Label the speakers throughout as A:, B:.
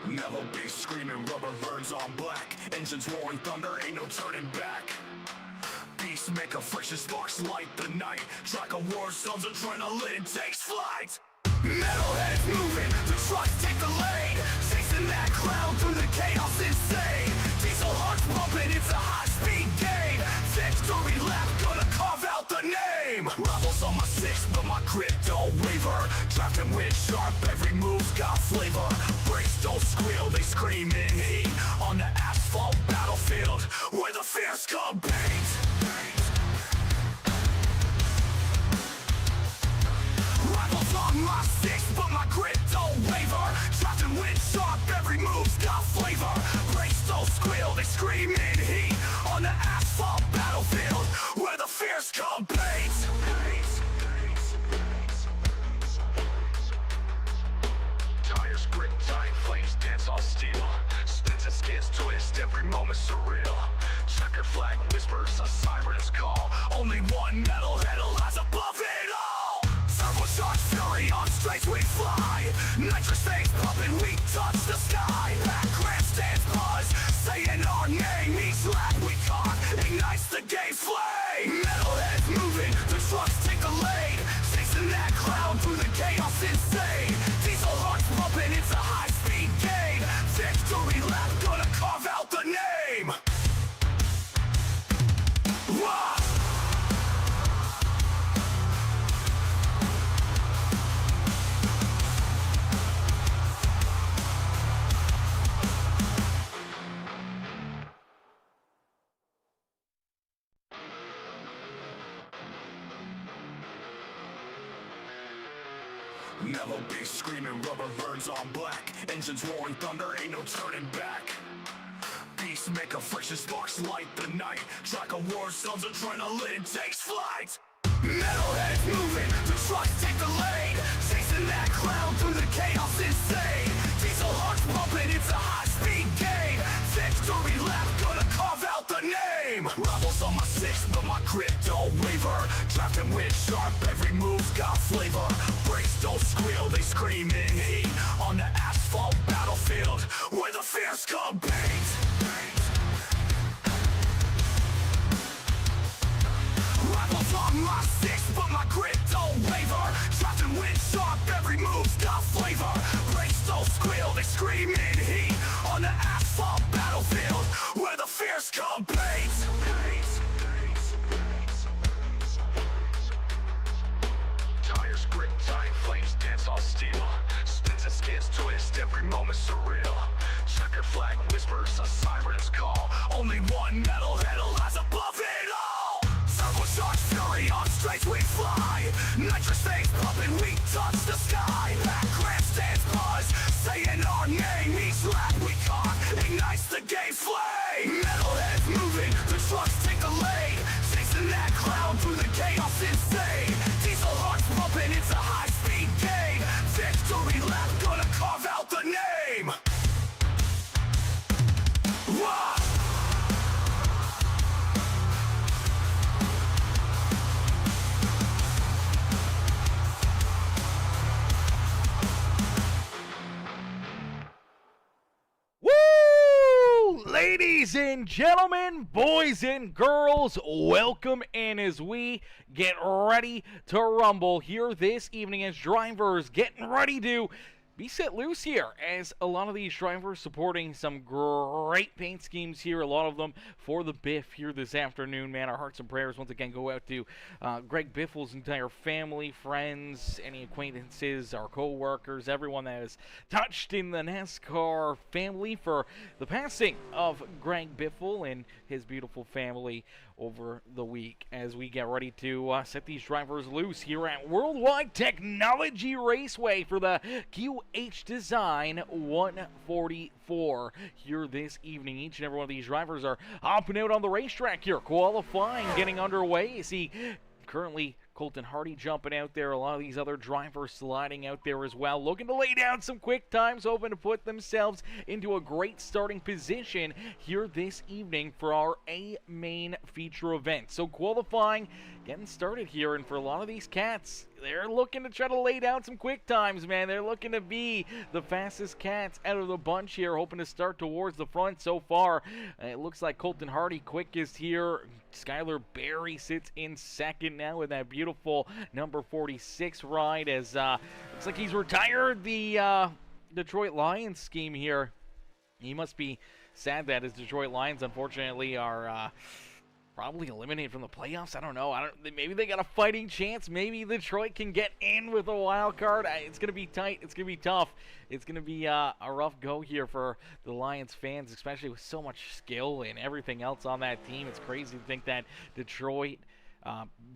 A: Mellow bass screaming, rubber burns on black. Engines roaring thunder, ain't no turning back. Beast make a friction, sparks light the night. Track of war zones, adrenaline takes flight. Metalheads moving, the trucks take the lead. Chasing that cloud through the chaos insane. Diesel hearts pumping, it's a high-speed game. Victory lap, gonna carve out the name. Rivals on my six, but my grip don't waver. Drafting wind sharp, every move's got flavor. Brakes don't squeal, they scream in heat. On the asphalt battlefield, where the fierce compete. Rivals on my six, but my grip don't waver. Drafting wind sharp, every move's got flavor. Brakes don't squeal, they scream in heat. On the asphalt battlefield, where the fierce compete. Tires grip tight, flames dance on steel. Spins and skins twist, every moment surreal. Checker flag whispers, a siren's call. Only one metalhead lies above it all. Turbocharged fury on straights we fly. Nitrous things pumping, we touch the sky. Back grandstands buzz, saying our name. Each lap we caught ignites the game's flame. Metalheads moving, the trucks take the lead. Chasing that cloud through the chaos insane. Diesel hearts pumping, it's a high-speed game. Victory lap, gonna carve out the name. Wah! Mellow bass screaming, rubber burns on black. Engines roaring thunder, ain't no turning back. Beast make a friction, sparks light the night. Track of war zones, adrenaline takes flight. Metalheads moving, the trucks take the lead. Chasing that cloud through the chaos insane. Diesel hearts pumping, it's a high-speed game. Victory lap, gonna carve out the name. Rivals on my six, but my grip don't waver. Drafting wind sharp, every move's got flavor. Brakes don't squeal, they scream in heat. On the asphalt battlefield, where the fierce compete. Rivals on my six, but my grip don't waver. Drafting wind sharp, every move's got flavor. Brakes don't squeal, they scream in heat. On the asphalt battlefield, where the fierce compete. Tires grip tight, flames dance on steel. Spins and skins twist, every moment surreal. Checker flag whispers, a siren's call. Only one metalhead lies above it all. Turbocharged fury on straights we fly. Nitrous things pumping, we touch the sky. Back grandstands buzz, saying our name. Each lap we caught ignites the game's flame. Metalheads moving, the trucks take the lead. Chasing that cloud through the chaos insane. Diesel hearts pumping, it's a high-speed game. Victory lap, gonna carve out the name. Wah!
B: Ladies and gentlemen, boys and girls, welcome in as we get ready to rumble here this evening as drivers getting ready to be set loose here, as a lot of these drivers supporting some great paint schemes here, a lot of them for the Biff here this afternoon. Man, our hearts and prayers once again go out to Greg Biffle's entire family, friends, any acquaintances, our co-workers, everyone that is touched in the NASCAR family for the passing of Greg Biffle and his beautiful family over the week, as we get ready to set these drivers loose here at World Wide Technology Raceway for the QH Design 144 here this evening. Each and every one of these drivers are hopping out on the racetrack here, qualifying, getting underway. You see currently Colton Hardy jumping out there. A lot of these other drivers sliding out there as well, looking to lay down some quick times, hoping to put themselves into a great starting position here this evening for our A main feature event. So qualifying getting started here, and for a lot of these cats, they're looking to try to lay down some quick times, man. They're looking to be the fastest cats out of the bunch here, hoping to start towards the front so far. It looks like Colton Hardy quickest here. Skylar Berry sits in second now with that beautiful number 46 ride, as looks like he's retired the Detroit Lions scheme here. He must be sad that his Detroit Lions, unfortunately, are probably eliminated from the playoffs. I don't know. Maybe they got a fighting chance. Maybe Detroit can get in with a wild card. It's going to be tight. It's going to be tough. It's going to be a rough go here for the Lions fans, especially with so much skill and everything else on that team. It's crazy to think that Detroit,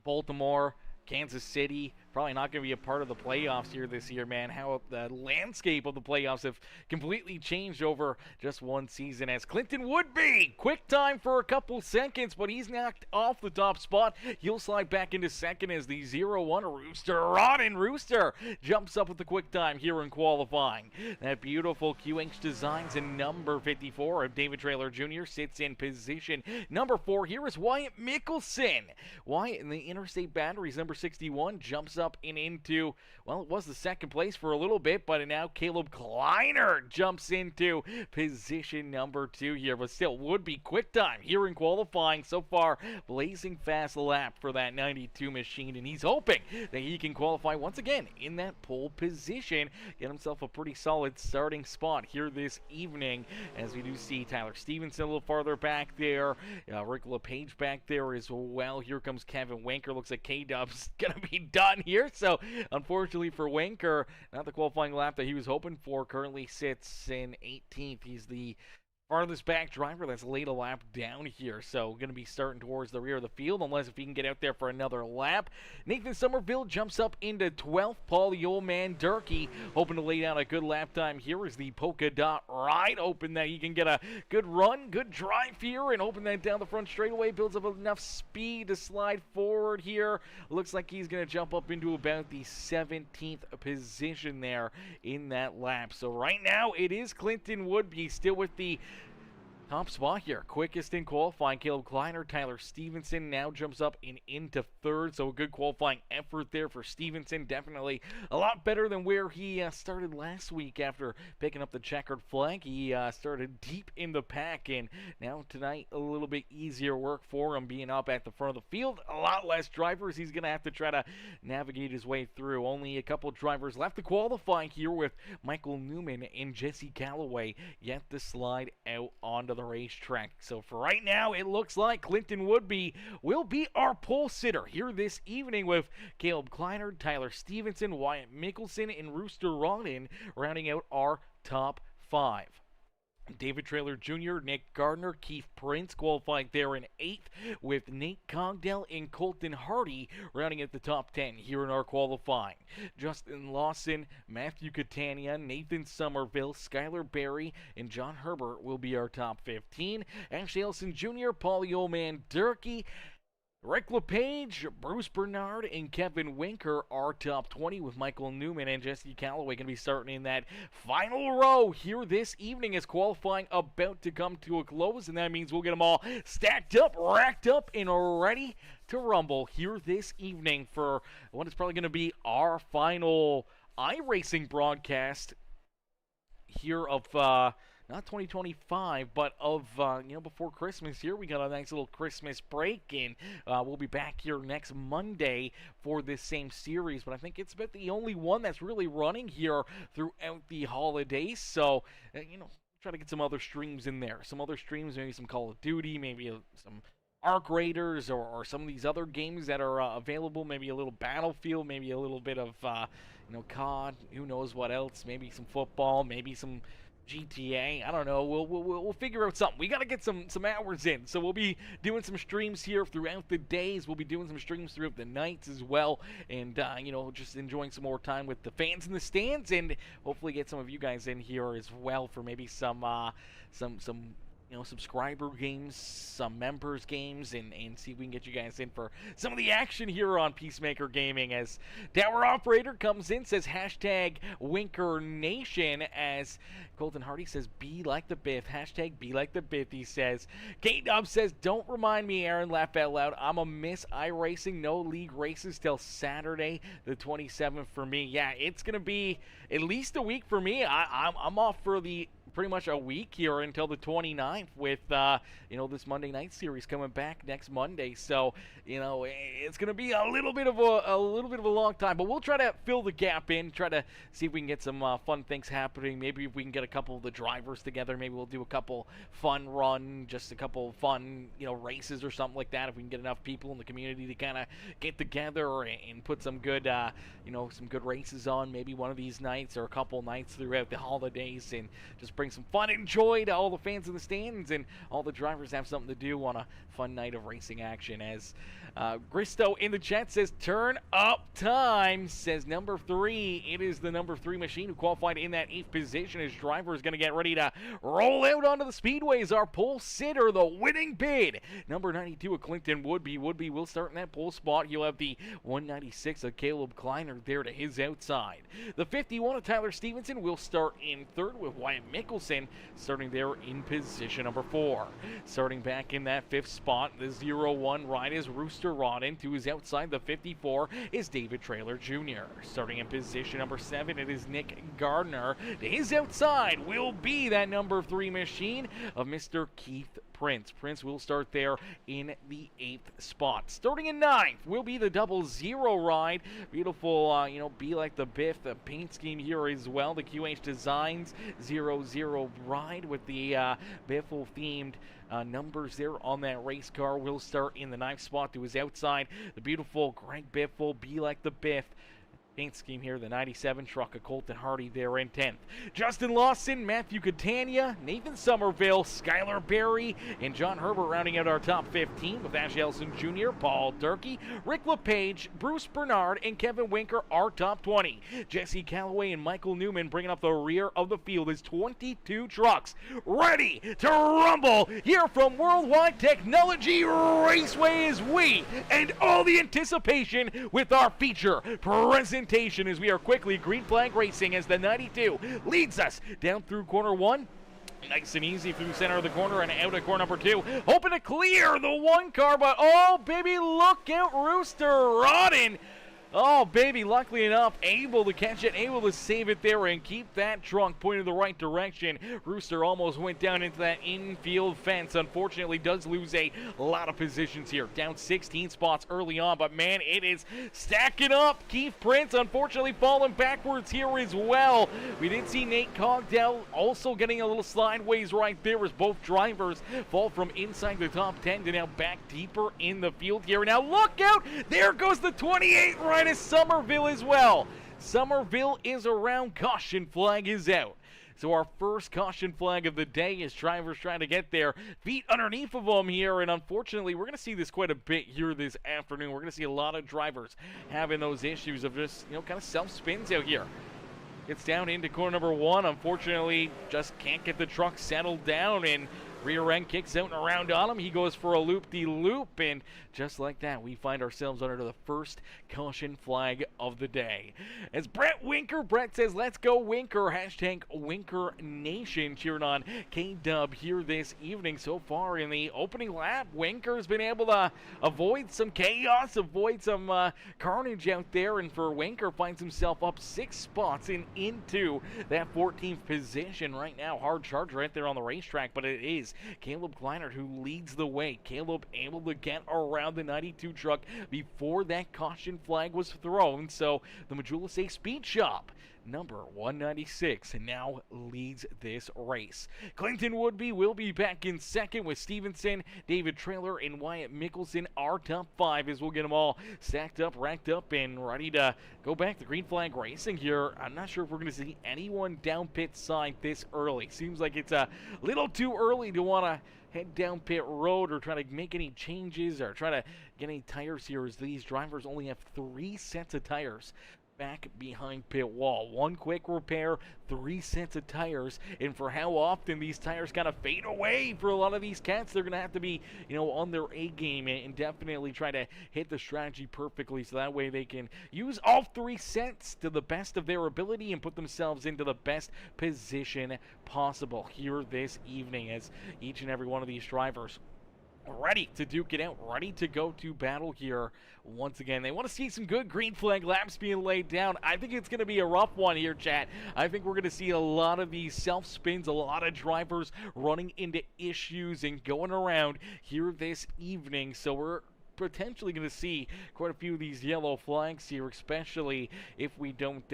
B: Baltimore, Kansas City, probably not going to be a part of the playoffs here this year, man. How the landscape of the playoffs have completely changed over just one season, as Clinton Woodby, quick time for a couple seconds, but he's knocked off the top spot. He'll slide back into second as the 0-1 Rooster, Rodden Rooster, jumps up with the quick time here in qualifying. That beautiful QH Designs in number 54 of David Traylor Jr. sits in position. Number 4 here is Wyatt Mickelson. Wyatt in the Interstate Batteries, number 61, jumps up and into, well, it was the second place for a little bit, but now Caleb Kleiner jumps into position number 2 here, but still would be quick time here in qualifying so far. Blazing fast lap for that 92 machine, and he's hoping that he can qualify once again in that pole position, get himself a pretty solid starting spot here this evening, as we do see Tyler Stevenson a little farther back there, Rick LePage back there as well. Here comes Kevin Winker. Looks like K-Dub's gonna be done here, so unfortunately for Winker, not the qualifying lap that he was hoping for. Currently sits in 18th. He's the farthest back driver that's laid a lap down here, so going to be starting towards the rear of the field, unless if he can get out there for another lap. Nathan Somerville jumps up into 12th. Paul the Old Man Durkee hoping to lay down a good lap time here as the polka dot ride, hoping that he can get a good run, good drive here, and hoping that down the front straightaway builds up enough speed to slide forward here. Looks like he's going to jump up into about the 17th position there in that lap. So right now it is Clinton Woodby still with the top spot here. Quickest in qualifying, Caleb Kleiner. Tyler Stevenson now jumps up and into third, so a good qualifying effort there for Stevenson. Definitely a lot better than where he started last week after picking up the checkered flag. He started deep in the pack, and now tonight a little bit easier work for him, being up at the front of the field. A lot less drivers he's going to have to try to navigate his way through. Only a couple drivers left to qualify here, with Michael Newman and Jesse Calloway yet to slide out onto the racetrack. So for right now, it looks like Clinton Woodby will be our pole sitter here this evening, with Caleb Kleiner, Tyler Stevenson, Wyatt Mickelson, and Rooster Rodden rounding out our top 5. David Traylor Jr., Nick Gardner, Keith Prince qualified there in 8th, with Nate Cogdell and Colton Hardy rounding at the top 10 here in our qualifying. Justin Lawson, Matthew Catania, Nathan Somerville, Skylar Berry, and John Herbert will be our top 15. Ashley Ellison Jr., Paul the Old Man Durkee, Rick LePage, Bruce Bernard, and Kevin Winker are top 20, with Michael Newman and Jesse Calloway going to be starting in that final row here this evening, as qualifying about to come to a close, and that means we'll get them all stacked up, racked up, and ready to rumble here this evening for what is probably going to be our final iRacing broadcast here of not 2025, but of, before Christmas here. We got a nice little Christmas break, and we'll be back here next Monday for this same series, but I think it's about the only one that's really running here throughout the holidays, so, try to get some other streams in there. Some other streams, maybe some Call of Duty, maybe some Arc Raiders, or some of these other games that are available, maybe a little Battlefield, maybe a little bit of, COD, who knows what else, maybe some football, maybe some GTA. I don't know. We'll figure out something. We got to get some hours in. So we'll be doing some streams here throughout the days. We'll be doing some streams throughout the nights as well. And, just enjoying some more time with the fans in the stands, and hopefully get some of you guys in here as well for maybe some subscriber games, some members games, and see if we can get you guys in for some of the action here on Peacemaker Gaming. As Tower Operator comes in, says hashtag Winker Nation, as Colton Hardy says be like the Biff, hashtag be like the Biff, he says. K-Dub says don't remind me, Aaron, laugh out loud, I'm a miss iRacing, no league races till Saturday the 27th for me. Yeah, it's gonna be at least a week for me. I'm off for the pretty much a week here until the 29th with this Monday night series coming back next Monday. So it's going to be a little bit of a long time, but we'll try to fill the gap in, try to see if we can get some fun things happening. Maybe if we can get a couple of the drivers together, maybe we'll do a couple fun just a couple fun races or something like that. If we can get enough people in the community to kind of get together and put some good some good races on, maybe one of these nights or a couple nights throughout the holidays, and just bring some fun and joy to all the fans in the stands, and all the drivers have something to do on a fun night of racing action. As Gristo in the chat says turn up time, says number 3. It is the number 3 machine who qualified in that 8th position. His driver is going to get ready to roll out onto the speedways. Our pole sitter, the winning bid, number 92 of Clinton Woodby will start in that pole spot. He'll have the 196 of Caleb Kleiner there to his outside. The 51 of Tyler Stevenson will start in 3rd, with Wyatt Mickelson starting there in position number 4. Starting back in that 5th spot, the 0-1 ride is Rooster Rodden. To his outside, the 54 is David Traylor Jr. Starting in position number 7, it is Nick Gardner. To his outside will be that number 3 machine of Mr. Keith Prince. Prince will start there in the 8th spot. Starting in 9th will be the 00 ride. Beautiful, be like the Biff, the paint scheme here as well. The QH Designs 00 ride with the Biffle themed numbers there on that race car will start in the 9th spot. To his outside, the beautiful Greg Biffle, be like the Biff paint scheme here, the 97 truck of Colton Hardy there in 10th. Justin Lawson, Matthew Catania, Nathan Somerville, Skylar Berry, and John Herbert rounding out our top 15, with Ash Elson Jr., Paul Durkee, Rick LePage, Bruce Bernard, and Kevin Winker our top 20. Jesse Calloway and Michael Newman bringing up the rear of the field as 22 trucks ready to rumble here from World Wide Technology Raceway, as we and all the anticipation with our feature presentation as we are quickly green flag racing, as the 92 leads us down through corner 1. Nice and easy through center of the corner and out of corner number 2. Hoping to clear the 1 car, but oh baby, look out, Rooster Rodden. Oh, baby, luckily enough, able to catch it, able to save it there and keep that trunk pointed the right direction. Rooster almost went down into that infield fence. Unfortunately, does lose a lot of positions here. Down 16 spots early on, but man, it is stacking up. Keith Prince, unfortunately, falling backwards here as well. We did see Nate Cogdell also getting a little slideways right there, as both drivers fall from inside the top 10 to now back deeper in the field here. Now look out, there goes the 28 right as Somerville as well. Somerville is around, caution flag is out. So our first caution flag of the day is drivers trying to get their feet underneath of them here, and unfortunately we're going to see this quite a bit here this afternoon. We're going to see a lot of drivers having those issues of just, kind of self-spins out here. Gets down into corner number 1, unfortunately just can't get the truck settled down, and rear end kicks out and around on him. He goes for a loop-de-loop, and just like that, we find ourselves under the first caution flag of the day. As Brett says, let's go Winker, hashtag Winker Nation, cheering on K-Dub here this evening. So far in the opening lap, Winker's been able to avoid some chaos, avoid some carnage out there, and for Winker finds himself up 6 spots and into that 14th position right now. Hard charge right there on the racetrack, but it is Caleb Kleiner who leads the way. Caleb able to get around the 92 truck before that caution flag was thrown. So the Majula Say Speed Shop, number 196, now leads this race. Clinton Woodby will be back in second, with Stevenson, David Traylor, and Wyatt Mickelson our top 5, as we'll get them all stacked up, racked up, and ready to go back to green flag racing here. I'm not sure if we're going to see anyone down pit side this early. Seems like it's a little too early to want to head down pit road or try to make any changes or try to get any tires here, as these drivers only have 3 sets of tires back behind pit wall. One quick repair, 3 sets of tires, and for how often these tires kind of fade away for a lot of these cats, they're going to have to be, on their A game and definitely try to hit the strategy perfectly so that way they can use all 3 sets to the best of their ability and put themselves into the best position possible here this evening as each and every one of these drivers ready to duke it out, ready to go to battle here once again. They want to see some good green flag laps being laid down. I think it's going to be a rough one here, chat. I think we're going to see a lot of these self-spins, a lot of drivers running into issues and going around here this evening. So we're potentially going to see quite a few of these yellow flags here, especially if we don't,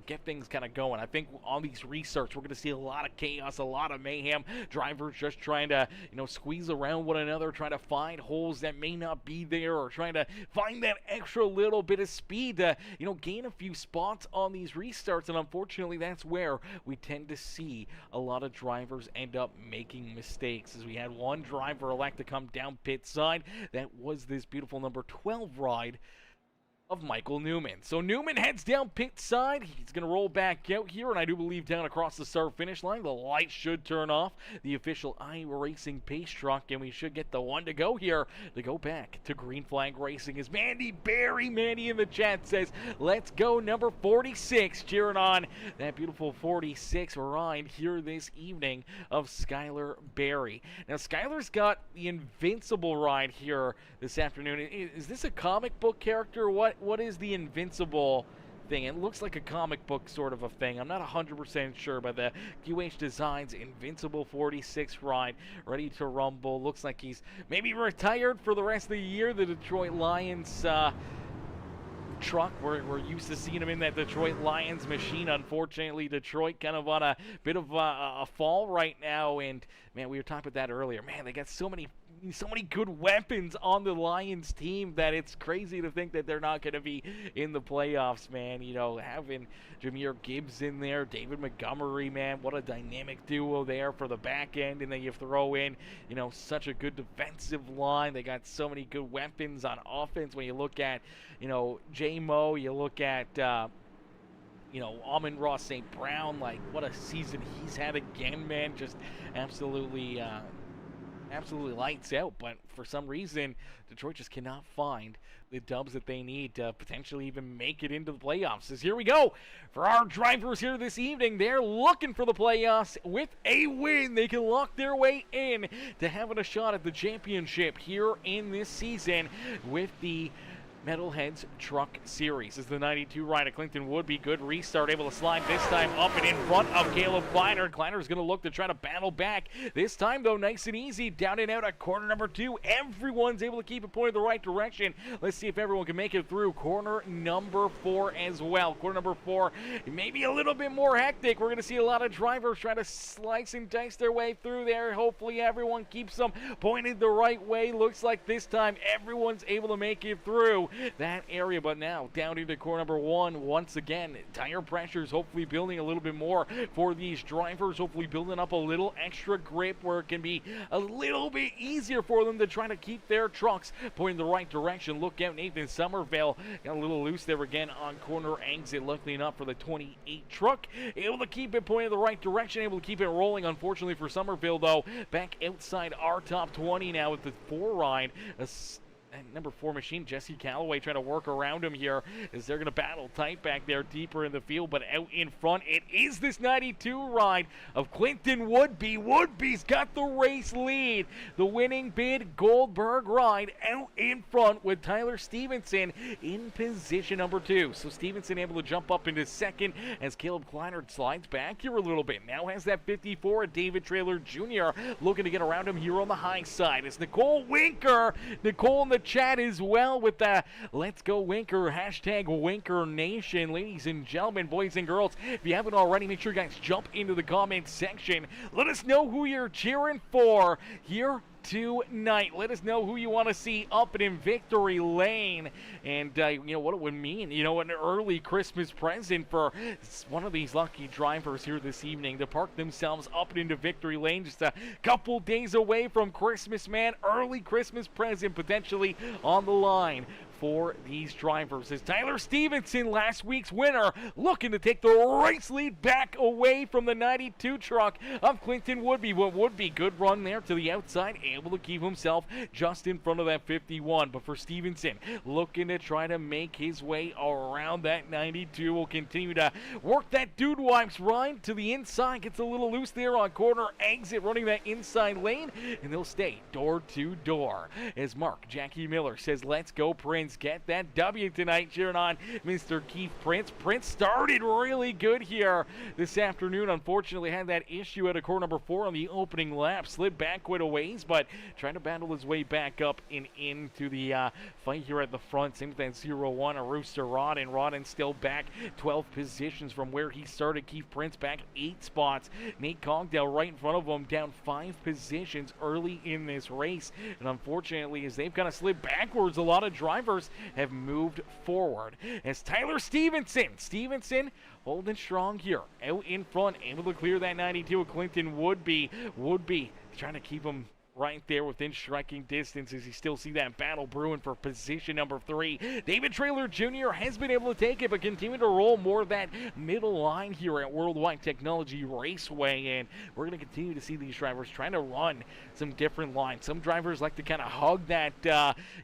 B: get things kind of going. I think on these restarts, we're going to see a lot of chaos, a lot of mayhem. Drivers just trying to, squeeze around one another, trying to find holes that may not be there, or trying to find that extra little bit of speed to, gain a few spots on these restarts. And unfortunately, that's where we tend to see a lot of drivers end up making mistakes. As we had one driver elect to come down pit side, that was this beautiful number 12 ride of Michael Newman. So Newman heads down pit side. He's going to roll back out here, and I do believe down across the start-finish line, the lights should turn off. The official iRacing pace truck, and we should get the one to go here to go back to green flag racing. As Mandy in the chat says, let's go number 46, cheering on that beautiful 46 ride here this evening of Skylar Berry. Now, Skylar's got the invincible ride here this afternoon. Is this a comic book character? What is the invincible thing? It looks like a comic book sort of a thing. I'm not 100% sure, but the QH Designs Invincible 46 ride ready to rumble. Looks like he's maybe retired for the rest of the year. The Detroit Lions truck. We're used to seeing him in that Detroit Lions machine. Unfortunately, Detroit kind of on a bit of a fall right now. And man, we were talking about that earlier. Man, they got so many good weapons on the Lions team that it's crazy to think that they're not going to be in the playoffs, man. Having Jahmyr Gibbs in there, David Montgomery, man, what a dynamic duo there for the back end. And then you throw in, such a good defensive line. They got so many good weapons on offense. When you look at, J-Mo, you look at, Amon-Ra St. Brown, like what a season he's had again, man. Just absolutely lights out, but for some reason Detroit just cannot find the dubs that they need to potentially even make it into the playoffs. As here we go for our drivers here this evening. They're looking for the playoffs with a win. They can lock their way in to having a shot at the championship here in this season with the Metalheads Truck Series. As the 92 ride of Clinton Woodby, good restart, able to slide this time up and in front of Caleb Kleiner. Kleiner's going to look to try to battle back. This time, though, nice and easy, down and out at corner number 2. Everyone's able to keep it pointed the right direction. Let's see if everyone can make it through corner number 4 as well. Corner number 4, maybe a little bit more hectic. We're going to see a lot of drivers trying to slice and dice their way through there. Hopefully, everyone keeps them pointed the right way. Looks like this time, everyone's able to make it through that area, but now down into corner number 1 once again. Tire pressures hopefully building a little bit more for these drivers, hopefully building up a little extra grip where it can be a little bit easier for them to try to keep their trucks pointing the right direction. Look out, Nathan Somerville got a little loose there again on corner exit. Luckily enough for the 28 truck, able to keep it pointed the right direction, able to keep it rolling. Unfortunately for Somerville, though, back outside our top 20 now with the 4 ride. And number 4 machine, Jesse Calloway, trying to work around him here as they're going to battle tight back there deeper in the field. But out in front, it is this 92 ride of Clinton Woodby. Woodby's got the race lead. The winning bid Goldberg ride out in front with Tyler Stevenson in position number 2. So Stevenson able to jump up into second as Caleb Kleiner slides back here a little bit. Now has that 54, David Traylor Jr. looking to get around him here on the high side. It's Nicole Winker. Nicole in the chat as well with the Let's Go Winker, hashtag Winker Nation. Ladies and gentlemen, boys and girls, if you haven't already, make sure you guys jump into the comments section. Let us know who you're cheering for here tonight. Let us know who you want to see up and in victory lane, and what it would mean, an early Christmas present for one of these lucky drivers here this evening to park themselves up and into victory lane just a couple days away from Christmas, man. Early Christmas present potentially on the line for these drivers. As Tyler Stevenson, last week's winner, looking to take the race lead back away from the 92 truck of Clinton Woodby. What would be good run there to the outside, able to keep himself just in front of that 51. But for Stevenson, looking to try to make his way around that 92, will continue to work that dude wipes ride to the inside, gets a little loose there on corner exit, running that inside lane, and they'll stay door to door. As Mark Jackie Miller says, let's go Prince, get that W tonight, cheering on Mr. Keith Prince. Prince started really good here this afternoon, unfortunately had that issue at a core number 4 on the opening lap, slid back quite a ways, but trying to battle his way back up and into the fight here at the front. Same with that 0-1, a Rooster Rodden still back 12 positions from where he started. Keith Prince back 8 spots. Nate Cogdell right in front of him, down 5 positions early in this race, and unfortunately, as they've kind of slid backwards, a lot of drivers have moved forward. As Tyler Stevenson holding strong here, out in front, able to clear that 92 with Clinton Woodby trying to keep him right there within striking distance, as you still see that battle brewing for position number 3. David Traylor Jr. has been able to take it, but continue to roll more of that middle line here at World Wide Technology Raceway, and we're going to continue to see these drivers trying to run some different lines. Some drivers like to kind of hug that,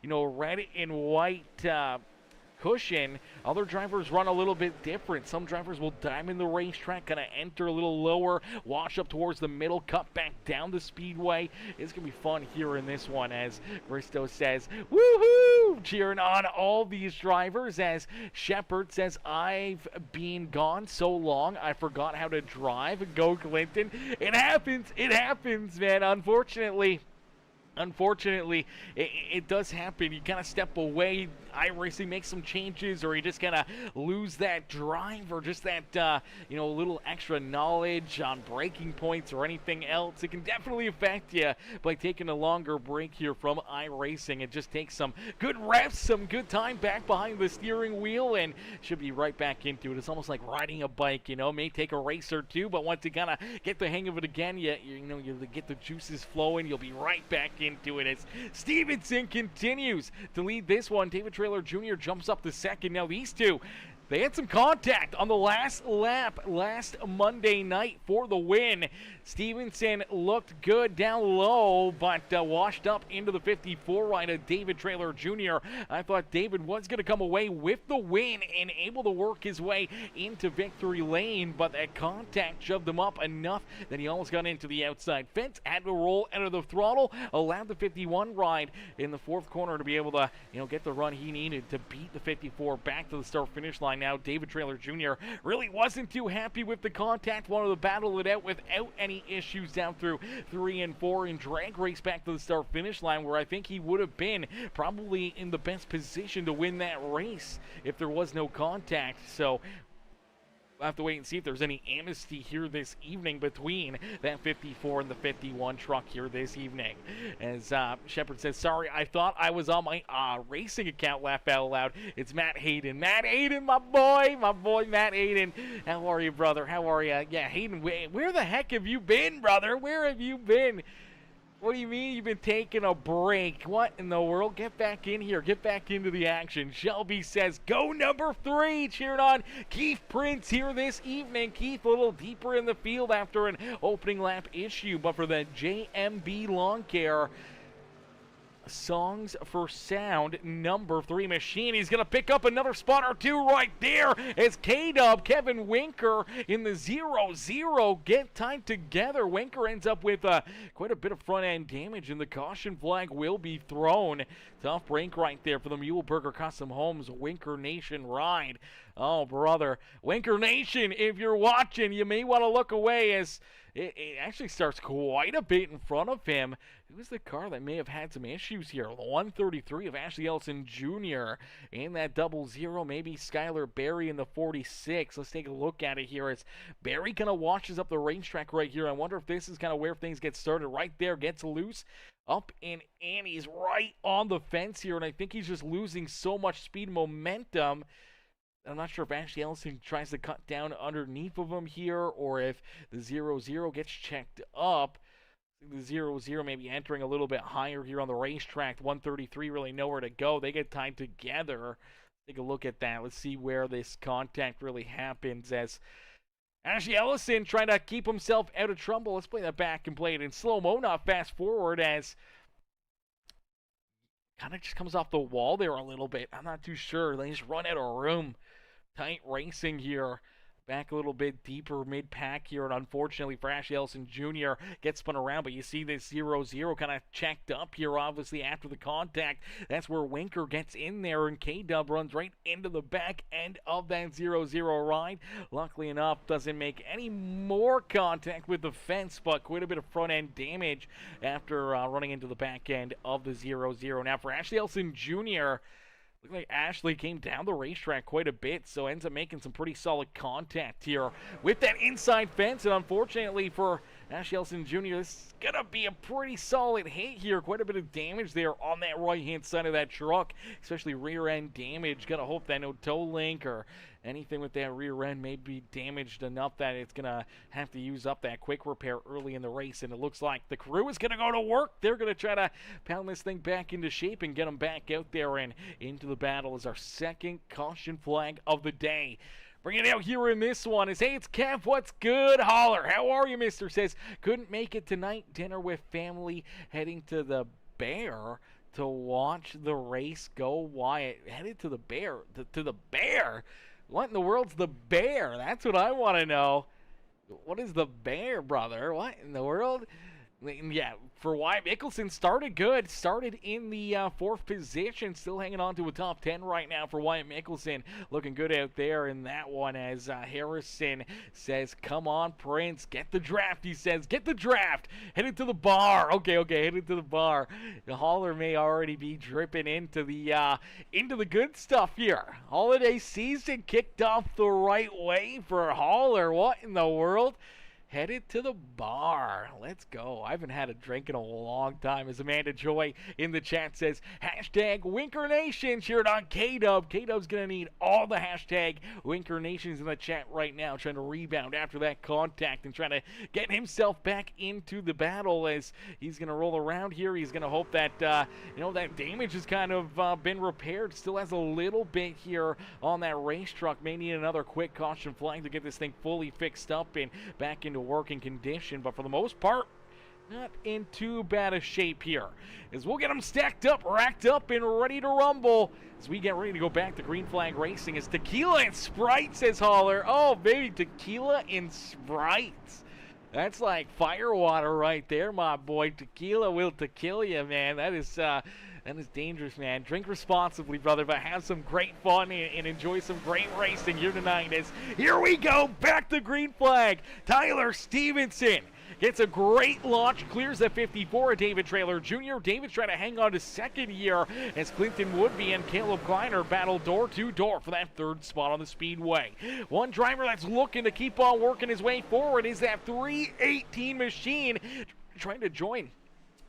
B: red and white cushion. Other drivers run a little bit different. Some drivers will diamond the racetrack, kind of enter a little lower, wash up towards the middle, cut back down the speedway. It's going to be fun here in this one, as Bristow says, woohoo! Cheering on all these drivers, as Shepard says, I've been gone so long, I forgot how to drive. Go Clinton. It happens, man. Unfortunately, it does happen. You kind of step away, iRacing makes some changes, or you just kind of lose that drive, or just that, little extra knowledge on braking points or anything else. It can definitely affect you by taking a longer break here from iRacing. It just takes some good reps, some good time back behind the steering wheel, and should be right back into it. It's almost like riding a bike, may take a race or two, but once you kind of get the hang of it again, you get the juices flowing, you'll be right back into it. As Stevenson continues to lead this one, David Traylor Jr. jumps up to second. Now these two, they had some contact on the last lap last Monday night for the win. Stevenson looked good down low, but washed up into the 54 right of David Traylor Jr. I thought David was going to come away with the win and able to work his way into victory lane, but that contact shoved him up enough that he almost got into the outside fence, had to roll out of the throttle, allowed the 51 ride in the 4th corner to be able to get the run he needed to beat the 54 back to the start-finish line. Now David Traylor Jr. really wasn't too happy with the contact, wanted to battle it out without any issues down through 3 and 4 and drag race back to the start finish line, where I think he would have been probably in the best position to win that race if there was no contact. So we'll have to wait and see if there's any amnesty here this evening between that 54 and the 51 truck here this evening. As Shepard says, sorry, I thought I was on my racing account, laugh out loud. It's Matt Hayden. Matt Hayden, my boy Matt Hayden. How are you, brother? How are you? Yeah, Hayden, where the heck have you been, brother? Where have you been? What do you mean you've been taking a break? What in the world? Get back in here. Get back into the action. Shelby says, go number 3. Cheering on Keith Prince here this evening. Keith a little deeper in the field after an opening lap issue. But for the JMB Lawn Care Songs for Sound number 3 machine, he's going to pick up another spot or two right there as K-Dub, Kevin Winker in the 0-0 get tied together. Winker ends up with quite a bit of front end damage, and the caution flag will be thrown. Tough break right there for the Muhleberger Custom Homes Winker Nation ride. Oh, brother. Winker Nation, if you're watching, you may want to look away, as it actually starts quite a bit in front of him. Who is the car that may have had some issues here? The 133 of Ashley Ellison Jr. and that 00, maybe Skylar Berry in the 46. Let's take a look at it here as Berry kind of washes up the racetrack right here. I wonder if this is kind of where things get started. Right there, gets loose. Up and he's right on the fence here, and I think he's just losing so much speed momentum. I'm not sure if Ashley Ellison tries to cut down underneath of him here, or if the 0-0 gets checked up. The 0-0 maybe entering a little bit higher here on the racetrack. 133 really nowhere to go. They get tied together. Take a look at that. Let's see where this contact really happens as Ashley Ellison trying to keep himself out of trouble. Let's play that back and play it in slow-mo, not fast forward, as kind of just comes off the wall there a little bit. I'm not too sure. They just run out of room. Tight racing here. Back a little bit deeper mid-pack here, and unfortunately for Ashley Ellison Jr. gets spun around, but you see this 0-0 kind of checked up here, obviously, after the contact. That's where Winker gets in there, and K-Dub runs right into the back end of that 0-0 ride. Luckily enough, doesn't make any more contact with the fence, but quite a bit of front-end damage after running into the back end of the 0-0. Now, for Ashley Ellison Jr., looked like Ashley came down the racetrack quite a bit, so ends up making some pretty solid contact here with that inside fence. And unfortunately for Ashley Ellison Jr., this is going to be a pretty solid hit here. Quite a bit of damage there on that right-hand side of that truck, especially rear-end damage. Got to hope that no toe link or anything with that rear end may be damaged enough that it's going to have to use up that quick repair early in the race. And it looks like the crew is going to go to work. They're going to try to pound this thing back into shape and get them back out there and into the battle as our second caution flag of the day. Bring it out here in this one is, hey, it's Kev, what's good? Holler, how are you, mister? Says, couldn't make it tonight, dinner with family, heading to the Bear to watch the race go. Wyatt, headed to the Bear, to the Bear? What in the world's the Bear? That's what I want to know. What is the Bear, brother? What in the world? Yeah, for Wyatt Mickelson, started good. Started in the 4th position. Still hanging on to a top 10 right now for Wyatt Mickelson. Looking good out there in that one as Harrison says, come on, Prince. Get the draft, he says. Get the draft. Headed to the bar. Okay, headed to the bar. The hauler may already be dripping into the good stuff here. Holiday season kicked off the right way for hauler. What in the world? Headed to the bar. Let's go. I haven't had a drink in a long time. As Amanda Joy in the chat says, hashtag Winker Nation cheered on K-Dub. K-Dub's going to need all the hashtag Winker Nations in the chat right now, trying to rebound after that contact and trying to get himself back into the battle as he's going to roll around here. He's going to hope that, that damage has kind of been repaired. Still has a little bit here on that race truck. May need another quick caution flag to get this thing fully fixed up and back into working condition, but for the most part, not in too bad a shape here. As we'll get them stacked up, racked up, and ready to rumble as we get ready to go back to green flag racing. As tequila and Sprite, says Holler. Oh, baby, tequila and Sprite. That's like fire water right there, my boy. Tequila will tequila you, man. That is dangerous, man. Drink responsibly, brother, but have some great fun and enjoy some great racing here tonight. As here we go, back to green flag. Tyler Stevenson gets a great launch, clears at 54. David Traylor Jr. David's trying to hang on to second here as Clinton Woodby and Caleb Kleiner battle door to door for that 3rd spot on the speedway. One driver that's looking to keep on working his way forward is that 318 machine trying to join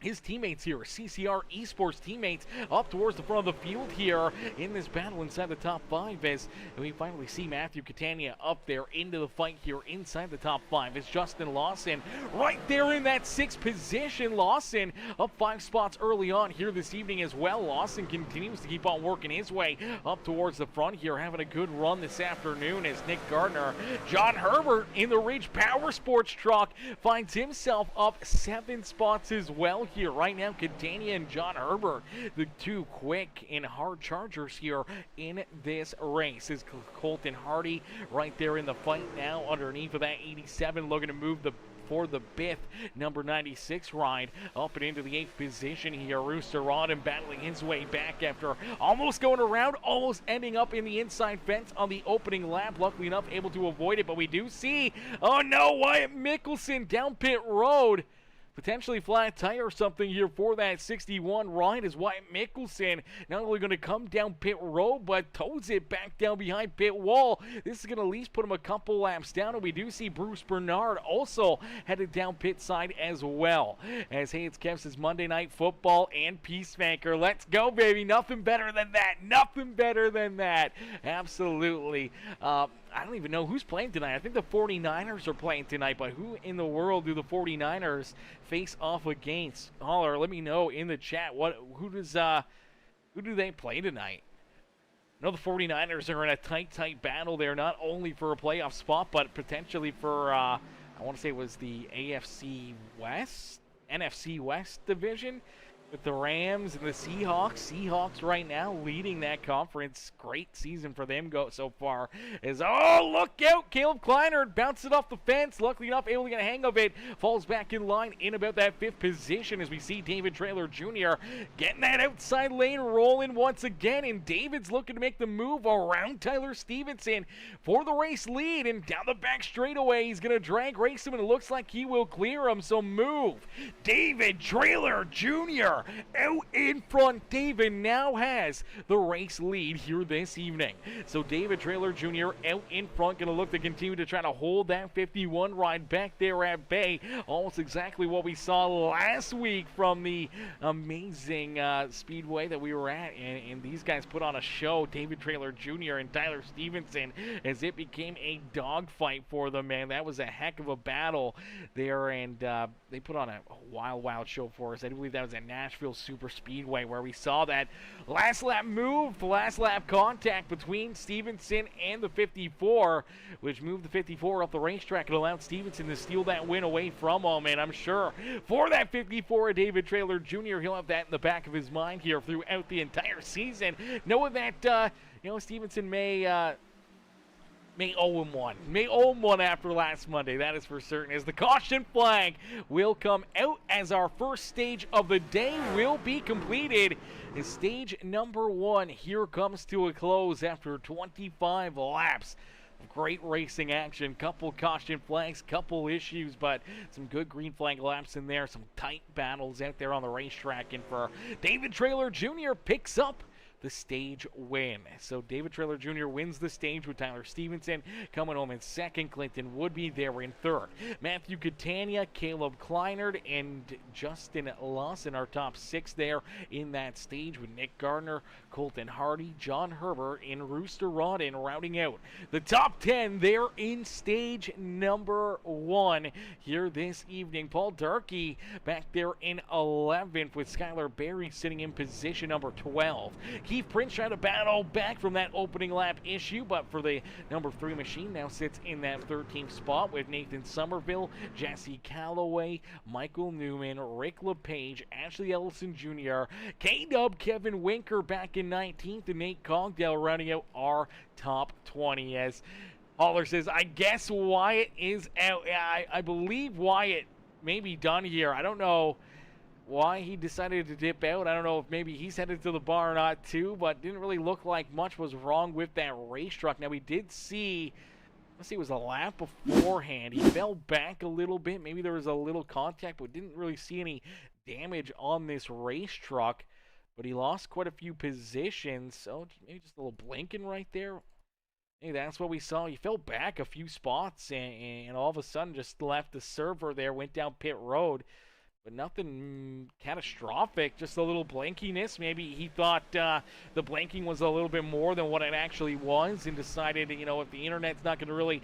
B: his teammates here, CCR Esports teammates, up towards the front of the field here in this battle inside the top 5 as we finally see Matthew Catania up there into the fight here inside the top 5. It's Justin Lawson right there in that 6th position. Lawson up 5 spots early on here this evening as well. Lawson continues to keep on working his way up towards the front here, having a good run this afternoon as Nick Gardner. John Herbert in the Ridge Power Sports truck finds himself up 7 spots as well here. Right now, Catania and John Herbert, the 2 quick and hard chargers here in this race. Is Colton Hardy right there in the fight now underneath of that 87, looking to move for the Biff number 96 ride up and into the 8th position here. Rooster Rodden battling his way back after almost going around, almost ending up in the inside fence on the opening lap. Luckily enough, able to avoid it, but we do see, oh no, Wyatt Mickelson down pit road. Potentially flat tire or something here for that 61 ride as Wyatt Mickelson not only going to come down pit road, but toes it back down behind pit wall. This is going to at least put him a couple laps down, and we do see Bruce Bernard also headed down pit side as well. As hey, it's Kev says Monday Night Football and Peacemaker. Let's go, baby. Nothing better than that. Nothing better than that. Absolutely. I don't even know who's playing tonight. I think the 49ers are playing tonight, but who in the world do the 49ers face off against? Holler, let me know in the chat. Who do they play tonight? I know the 49ers are in a tight battle there, not only for a playoff spot, but potentially for, I want to say it was the NFC West division with the Rams and the Seahawks. Seahawks right now leading that conference. Great season for them so far. Oh, look out! Caleb Kleinert bounced it off the fence. Luckily enough, able to get a hang of it. Falls back in line in about that 5th position as we see David Traylor Jr. getting that outside lane rolling once again. And David's looking to make the move around Tyler Stevenson for the race lead. And down the back straightaway, he's going to drag race him, and it looks like he will clear him. So move. David Traylor Jr. out in front. David now has the race lead here this evening. So David Traylor Jr. out in front, going to look to continue to try to hold that 51 ride back there at bay. Almost exactly what we saw last week from the amazing speedway that we were at. And these guys put on a show, David Traylor Jr. and Tyler Stevenson, as it became a dogfight for them, man. That was a heck of a battle there, and they put on a wild show for us. I believe that was at Nashville Super Speedway, where we saw that last lap move, the last lap contact between Stevenson and the 54, which moved the 54 up the racetrack and allowed Stevenson to steal that win away from him. And I'm sure for that 54, David Traylor Jr., he'll have that in the back of his mind here throughout the entire season, knowing that Stevenson may 0-1. May 0-1 after last Monday, that is for certain, as the caution flag will come out as our first stage of the day will be completed. As stage number 1 here comes to a close after 25 laps. Great racing action, couple caution flags, couple issues, but some good green flag laps in there, some tight battles out there on the racetrack, and for David Traylor Jr. picks up the stage win. So David Traylor Jr. wins the stage with Tyler Stevenson coming home in second. Clinton Woodby there in third. Matthew Catania, Caleb Kleinert, and Justin Lawson are top 6 there in that stage, with Nick Gardner, Colton Hardy, John Herbert, and Rooster Rodden rounding out the top 10 there in stage number 1 here this evening. Paul Darkey back there in 11th, with Skylar Berry sitting in position number 12. Keith Prince tried to battle back from that opening lap issue, but for the number 3 machine now sits in that 13th spot, with Nathan Somerville, Jesse Calloway, Michael Newman, Rick LePage, Ashley Ellison Jr., K-Dub, Kevin Winker back in 19th, and Nate Cogdell rounding out our top 20. As Holler says, I guess Wyatt is out. I believe Wyatt may be done here. I don't know why he decided to dip out. I don't know if maybe he's headed to the bar or not too, but didn't really look like much was wrong with that race truck. Now we did see, let's see, it was a lap beforehand. He fell back a little bit. Maybe there was a little contact, but didn't really see any damage on this race truck. But he lost quite a few positions, so maybe just a little blinking right there. Hey, that's what we saw. He fell back a few spots and all of a sudden just left the server there, went down pit road. But nothing catastrophic, just a little blankiness. Maybe he thought the blanking was a little bit more than what it actually was, and decided, if the internet's not going to really,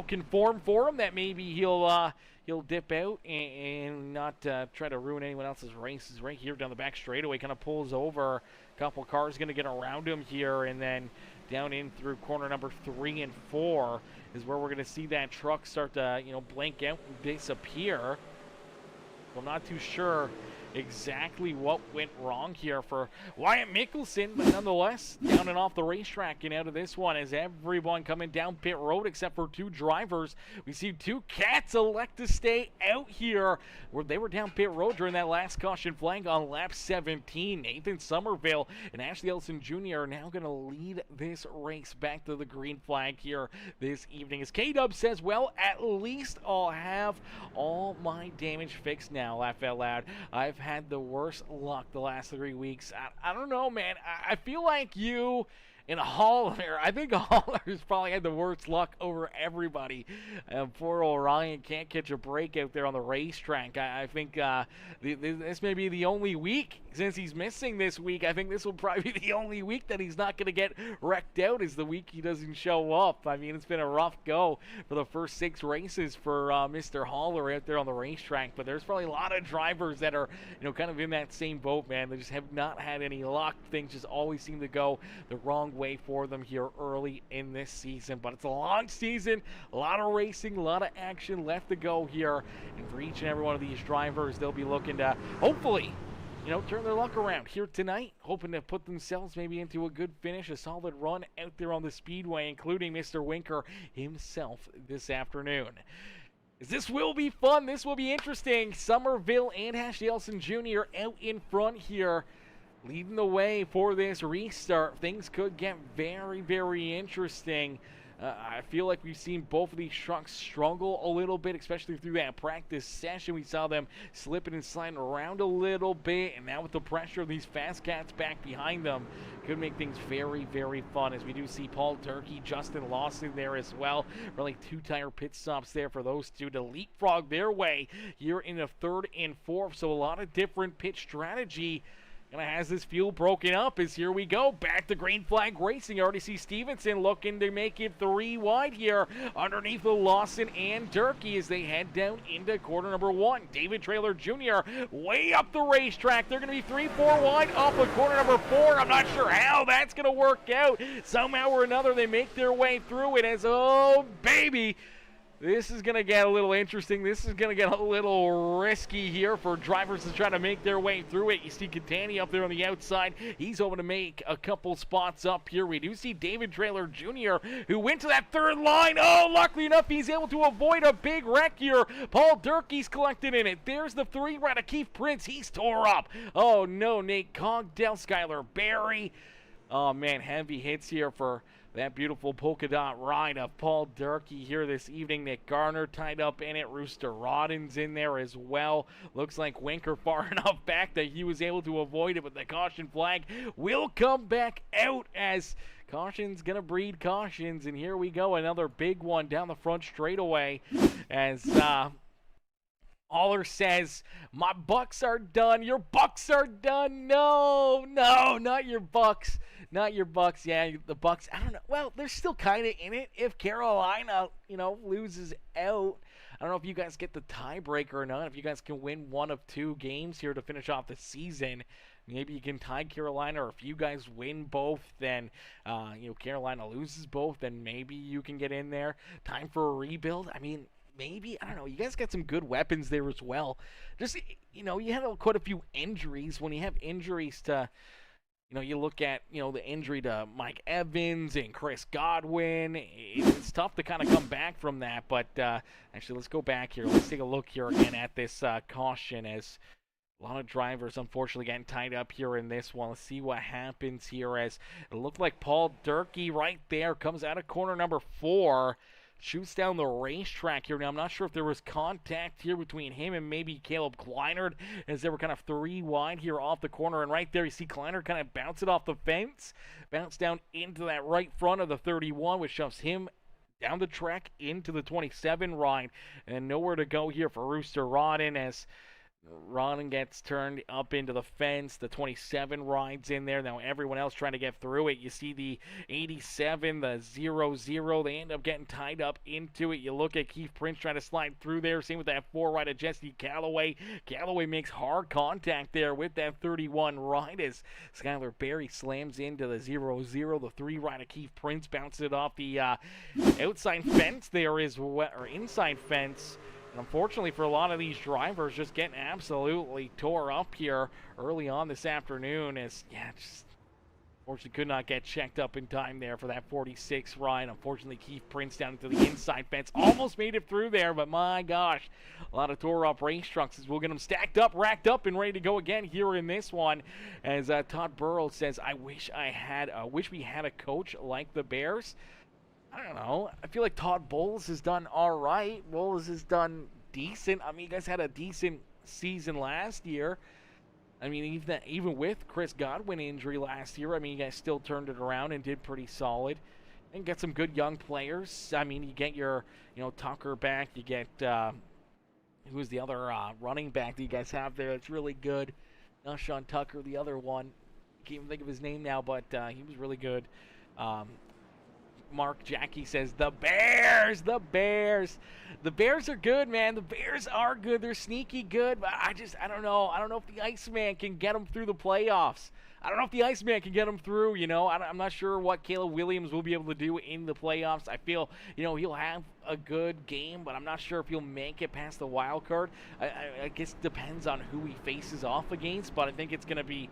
B: conform for him, that maybe he'll dip out and not try to ruin anyone else's races. Right here down the back straightaway, kind of pulls over. A couple cars going to get around him here, and then down in through corner number 3 and 4 is where we're going to see that truck start to, blank out and disappear. I'm not too sure exactly what went wrong here for Wyatt Mickelson, but nonetheless, down and off the racetrack and out of this one as everyone coming down pit road except for 2 drivers. We see 2 cats elect to stay out here, where they were down pit road during that last caution flag on lap 17. Nathan Somerville and Ashley Ellison Jr. are now going to lead this race back to the green flag here this evening. As K-Dub says, well, at least I'll have all my damage fixed now. Laugh out loud. I've had the worst luck the last 3 weeks. I don't know, man. I feel like you And Holler, I think Holler's probably had the worst luck over everybody. Poor Orion can't catch a break out there on the racetrack. I think this may be the only week, since he's missing this week. I think this will probably be the only week that he's not going to get wrecked out, is the week he doesn't show up. I mean, it's been a rough go for the first 6 races for Mr. Holler out there on the racetrack. But there's probably a lot of drivers that are, kind of in that same boat, man. They just have not had any luck. Things just always seem to go the wrong way for them here early in this season. But it's a long season, a lot of racing, a lot of action left to go here. And for each and every one of these drivers, they'll be looking to hopefully turn their luck around here tonight, hoping to put themselves maybe into a good finish, a solid run out there on the speedway, including Mr. Winker himself this afternoon. This will be fun. This will be interesting. Somerville and Ashley Elson Jr. out in front here, leading the way for this restart. Things could get very, very interesting. I feel like we've seen both of these trucks struggle a little bit, especially through that practice session. We saw them slipping and sliding around a little bit, and now with the pressure of these fast cats back behind them, could make things very, very fun, as we do see Paul Durkee, Justin Lawson there as well. Really 2-tire pit stops there for those two to leapfrog their way here in the 3rd and 4th. So a lot of different pit strategy. And has this field broken up as here we go back to green flag racing. You already see Stevenson looking to make it 3 wide here underneath the Lawson and Durkee as they head down into quarter number 1. David Traylor Jr. way up the racetrack. They're going to be 3-4 wide off of corner number 4. I'm not sure how that's going to work out. Somehow or another they make their way through it as, oh baby, this is going to get a little interesting. This is going to get a little risky here for drivers to try to make their way through it. You see Catani up there on the outside. He's hoping to make a couple spots up here. We do see David Traylor Jr., who went to that 3rd line. Oh, luckily enough, he's able to avoid a big wreck here. Paul Durkee's collected in it. There's the 3 right of Keith Prince. He's tore up. Oh, no, Nate Cogdell, Skylar Barry. Oh, man, heavy hits here for that beautiful polka dot ride of Paul Durkee here this evening. Nick Garner tied up in it. Rooster Rodden's in there as well. Looks like Winker far enough back that he was able to avoid it, but the caution flag will come back out as caution's going to breed cautions. And here we go, another big one down the front straightaway as Aller says, my Bucks are done. Your Bucks are done. No, not your Bucks. Not your Bucks. Yeah, the Bucks, I don't know. Well, they're still kind of in it if Carolina, loses out. I don't know if you guys get the tiebreaker or not. If you guys can win one of 2 games here to finish off the season, maybe you can tie Carolina. Or if you guys win both, then, Carolina loses both, then maybe you can get in there. Time for a rebuild. I mean, maybe, I don't know, you guys got some good weapons there as well. Just, you had quite a few injuries. When you have injuries to, you look at, the injury to Mike Evans and Chris Godwin, it's tough to kind of come back from that. But actually, let's go back here. Let's take a look here again at this caution, as a lot of drivers unfortunately getting tied up here in this one. Let's see what happens here, as it looked like Paul Durkee right there comes out of corner number 4. Shoots down the racetrack here. Now, I'm not sure if there was contact here between him and maybe Caleb Kleinert, as they were kind of 3 wide here off the corner. And right there, you see Kleinert kind of bounce it off the fence, bounce down into that right front of the 31, which shoves him down the track into the 27 ride. And nowhere to go here for Rooster Rodden, as Rodden gets turned up into the fence. The 27 rides in there. Now everyone else trying to get through it. You see the 87, the 0-0. They end up getting tied up into it. You look at Keith Prince trying to slide through there. Same with that 4 ride of Jesse Calloway. Calloway makes hard contact there with that 31 ride as Skylar Barry slams into the 0-0. The 3 ride of Keith Prince bounces it off the outside fence there as well, or inside fence. Unfortunately for a lot of these drivers, just getting absolutely tore up here early on this afternoon, as just unfortunately could not get checked up in time there for that 46 ride. Unfortunately, Keith Prince down into the inside fence, almost made it through there, but my gosh, a lot of tore up race trucks as we'll get them stacked up, racked up, and ready to go again here in this one. As Todd Burrow says, I wish we had a coach like the Bears. I don't know. I feel like Todd Bowles has done all right. Bowles has done decent. I mean, you guys had a decent season last year. I mean, even with Chris Godwin injury last year, I mean, you guys still turned it around and did pretty solid. And get some good young players. I mean, you get your, Tucker back. You get, who's the other running back that you guys have there that's really good? Not Sean Tucker, the other one. Can't even think of his name now, but he was really good. Mark Jackie says, the Bears. The Bears are good, man. The Bears are good. They're sneaky good, but I don't know. I don't know if the Iceman can get them through the playoffs. I don't know if the Iceman can get them through, I'm not sure what Caleb Williams will be able to do in the playoffs. I feel, he'll have a good game, but I'm not sure if he'll make it past the wild card. I guess it depends on who he faces off against, but I think it's going to be,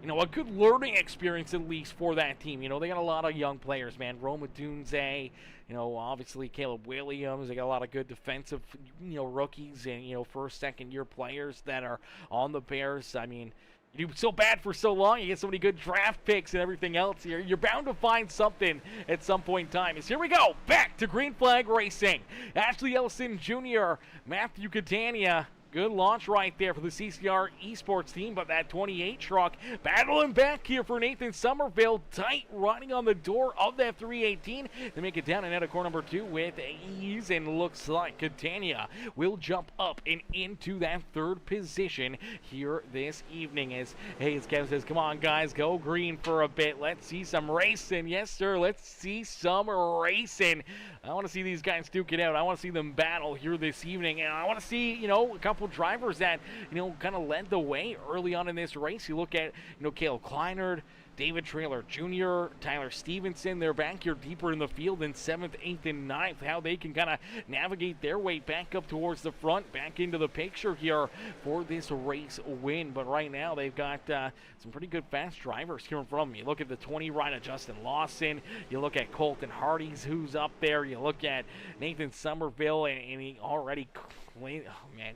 B: a good learning experience at least for that team. They got a lot of young players, man. Roma Dunze, obviously Caleb Williams. They got a lot of good defensive, rookies and, first, second-year players that are on the Bears. I mean, you do so bad for so long, you get so many good draft picks and everything else here. You're bound to find something at some point in time. Here we go, back to Green Flag Racing. Ashley Ellison Jr., Matthew Catania. Good launch right there for the CCR Esports team, but that 28 truck battling back here for Nathan Somerville. Tight running on the door of that 318. They make it down and out of corner number 2 with ease, and looks like Catania will jump up and into that third position here this evening. As Kevin says, come on guys, go green for a bit. Let's see some racing. Yes sir, let's see some racing. I want to see these guys duke it out. I want to see them battle here this evening, and I want to see, a couple drivers that, kind of led the way early on in this race. You look at, Caleb Kleinert, David Traylor Jr., Tyler Stevenson. They're back here deeper in the field in 7th, 8th, and 9th. How they can kind of navigate their way back up towards the front, back into the picture here for this race win. But right now they've got some pretty good fast drivers here in front of them. You look at the 20 ride of Justin Lawson. You look at Colton Hardy's who's up there. You look at Nathan Somerville, and he already,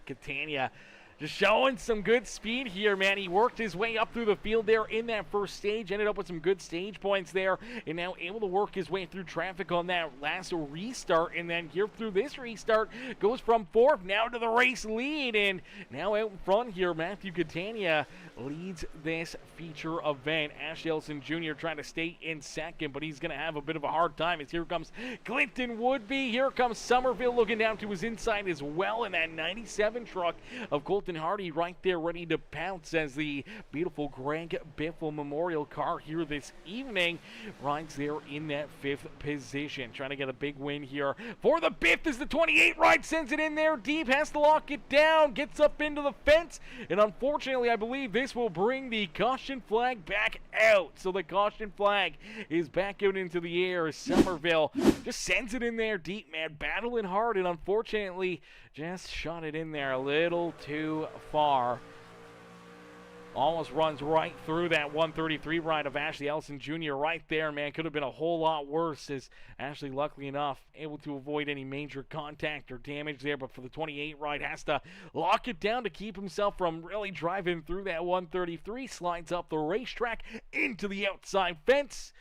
B: Catania just showing some good speed here, man. He worked his way up through the field there in that first stage, ended up with some good stage points there, and now able to work his way through traffic on that last restart, and then here through this restart, goes from 4th now to the race lead, and now out in front here, Matthew Catania leads this feature event. Ashley Ellison Jr. trying to stay in 2nd, but he's going to have a bit of a hard time as here comes Clinton Woodby. Here comes Somerville looking down to his inside as well in that 97 truck of Colton Hardy right there ready to pounce as the beautiful Greg Biffle Memorial car here this evening rides there in that 5th position. Trying to get a big win here for the Biff as the 28 ride sends it in there deep, has to lock it down, gets up into the fence, and unfortunately I believe this will bring the caution flag back out. So the caution flag is back out into the air. Somerville just sends it in there deep, man, battling hard, and unfortunately just shot it in there a little too far. Almost runs right through that 133 ride of Ashley Ellison Jr. right there, man. Could have been a whole lot worse, as Ashley, luckily enough, able to avoid any major contact or damage there. But for the 28 ride, has to lock it down to keep himself from really driving through that 133. Slides up the racetrack into the outside fence.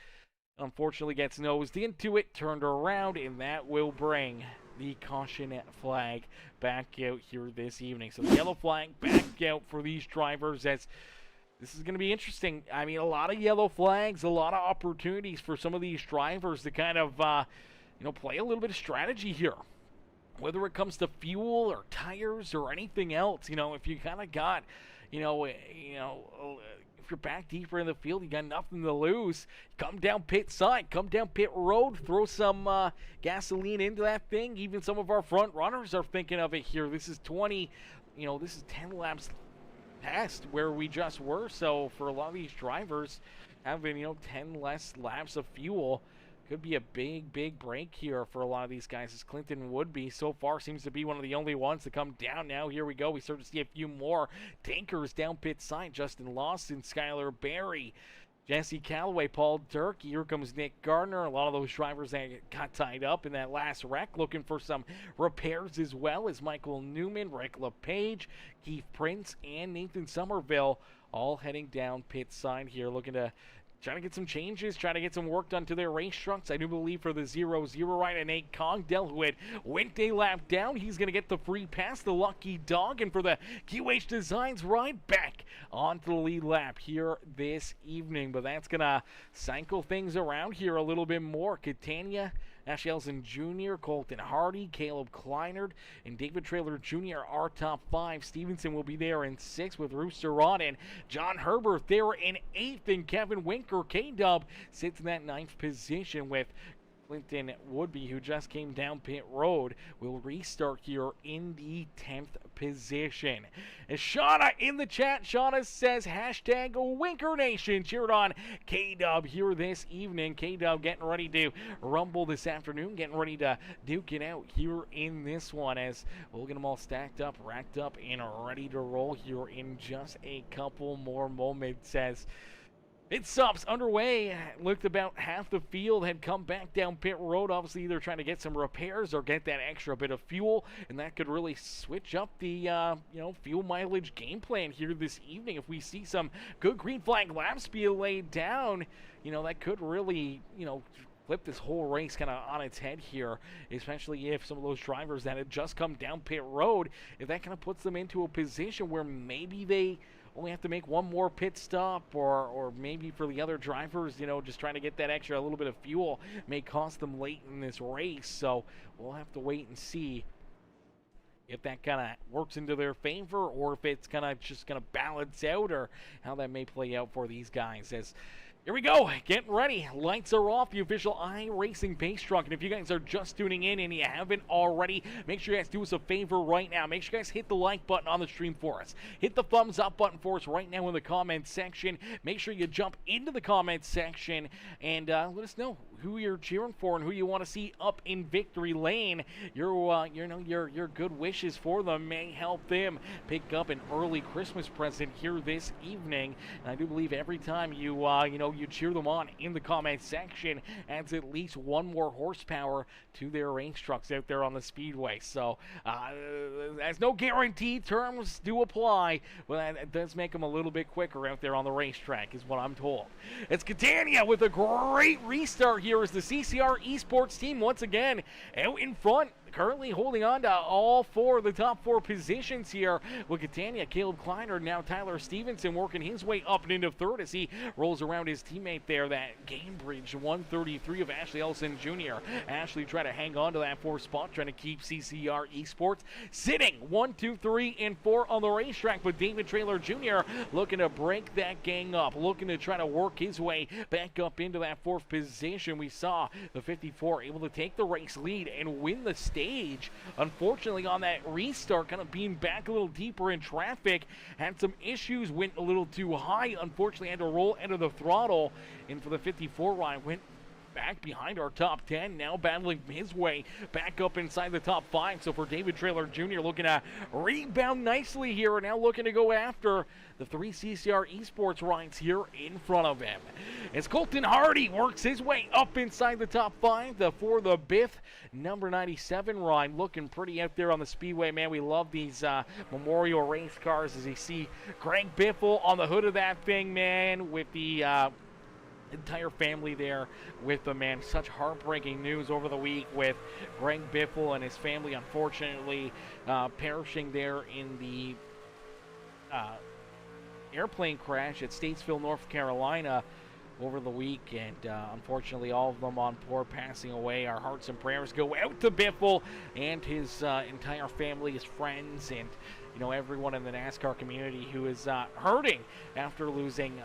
B: Unfortunately gets nosed into it, turned around, and that will bring the caution flag back out here this evening. So the yellow flag back out for these drivers, as this is going to be interesting. I mean, a lot of yellow flags, a lot of opportunities for some of these drivers to kind of, play a little bit of strategy here. Whether it comes to fuel or tires or anything else, if you kind of got, if you're back deeper in the field, you got nothing to lose. Come down pit side, come down pit road, throw some gasoline into that thing. Even some of our front runners are thinking of it here. This is 20, this is 10 laps past where we just were. So for a lot of these drivers, having 10 less laps of fuel could be a big break here for a lot of these guys, as Clinton Woodby so far seems to be one of the only ones to come down now. Here we go. We start to see a few more tankers down pit side. Justin Lawson, Skylar Berry, Jesse Calloway, Paul Dirk. Here comes Nick Gardner. A lot of those drivers that got tied up in that last wreck looking for some repairs, as well as Michael Newman, Rick LePage, Keith Prince, and Nathan Somerville all heading down pit side here, looking to trying to get some changes, trying to get some work done to their race trucks. I do believe for the 0-0 ride, and Nate Congdell, who had went a lap down, he's going to get the free pass, the lucky dog. And for the QH Designs ride, back onto the lead lap here this evening. But that's going to cycle things around here a little bit more. Catania, Ashley Elson Jr., Colton Hardy, Caleb Kleinert, and David Traylor Jr. are top 5. Stevenson will be there in 6th with Rooster Rod and John Herbert there in 8th, and Kevin Winker, K-Dub, sits in that 9th position with Clinton Woodby, who just came down pit road, will restart here in the 10th position. As Shauna in the chat, Shauna says, hashtag Winker Nation, cheered on K-Dub here this evening. K-Dub getting ready to rumble this afternoon, getting ready to duke it out here in this one, as we'll get them all stacked up, racked up, and ready to roll here in just a couple more moments. As pit stops underway. Looked about half the field had come back down pit road. Obviously, either trying to get some repairs or get that extra bit of fuel, and that could really switch up the fuel mileage game plan here this evening. If we see some good green flag laps be laid down, that could really flip this whole race kind of on its head here, especially if some of those drivers that had just come down pit road, if that kind of puts them into a position where maybe they only have to make one more pit stop, or maybe for the other drivers, just trying to get that extra little bit of fuel may cost them late in this race. So we'll have to wait and see if that kind of works into their favor, or if it's kind of just going to balance out, or how that may play out for these guys. As here we go, getting ready. Lights are off, the official iRacing pace truck. And if you guys are just tuning in and you haven't already, make sure you guys do us a favor right now. Make sure you guys hit the like button on the stream for us. Hit the thumbs up button for us right now in the comment section. Make sure you jump into the comment section and let us know who you're cheering for and who you want to see up in victory lane. Your good wishes for them may help them pick up an early Christmas present here this evening. And I do believe every time you cheer them on in the comment section, adds at least one more horsepower to their race trucks out there on the speedway. So there's no guarantee, terms do apply, but it does make them a little bit quicker out there on the racetrack, is what I'm told. It's Catania with a great restart here as the CCR Esports team once again out in front, currently holding on to all 4 of the top 4 positions here with Catania. Caleb Kleiner, now Tyler Stevenson working his way up and into 3rd as he rolls around his teammate there, that Gamebridge 133 of Ashley Elson Jr. Ashley trying to hang on to that 4th spot, trying to keep CCR Esports sitting 1, 2, 3, and 4 on the racetrack, but David Traylor Jr. looking to break that gang up, looking to try to work his way back up into that 4th position. We saw the 54 able to take the race lead and win the stage. Unfortunately, on that restart, kind of being back a little deeper in traffic, had some issues, went a little too high, unfortunately had to roll into the throttle, and for the 54 ride, went back behind our top 10, now battling his way back up inside the top 5. So for David Traylor Jr. looking to rebound nicely here, and now looking to go after the 3 CCR Esports rides here in front of him. As Colton Hardy works his way up inside the top 5, for the Biff number 97 ride, looking pretty out there on the speedway, man. We love these memorial race cars, as you see Greg Biffle on the hood of that thing, man, with the entire family there with them, man. Such heartbreaking news over the week with Greg Biffle and his family, unfortunately perishing there in the airplane crash at Statesville, North Carolina over the week, and unfortunately all of them on board passing away. Our hearts and prayers go out to Biffle and his entire family, his friends, and everyone in the NASCAR community who is hurting after losing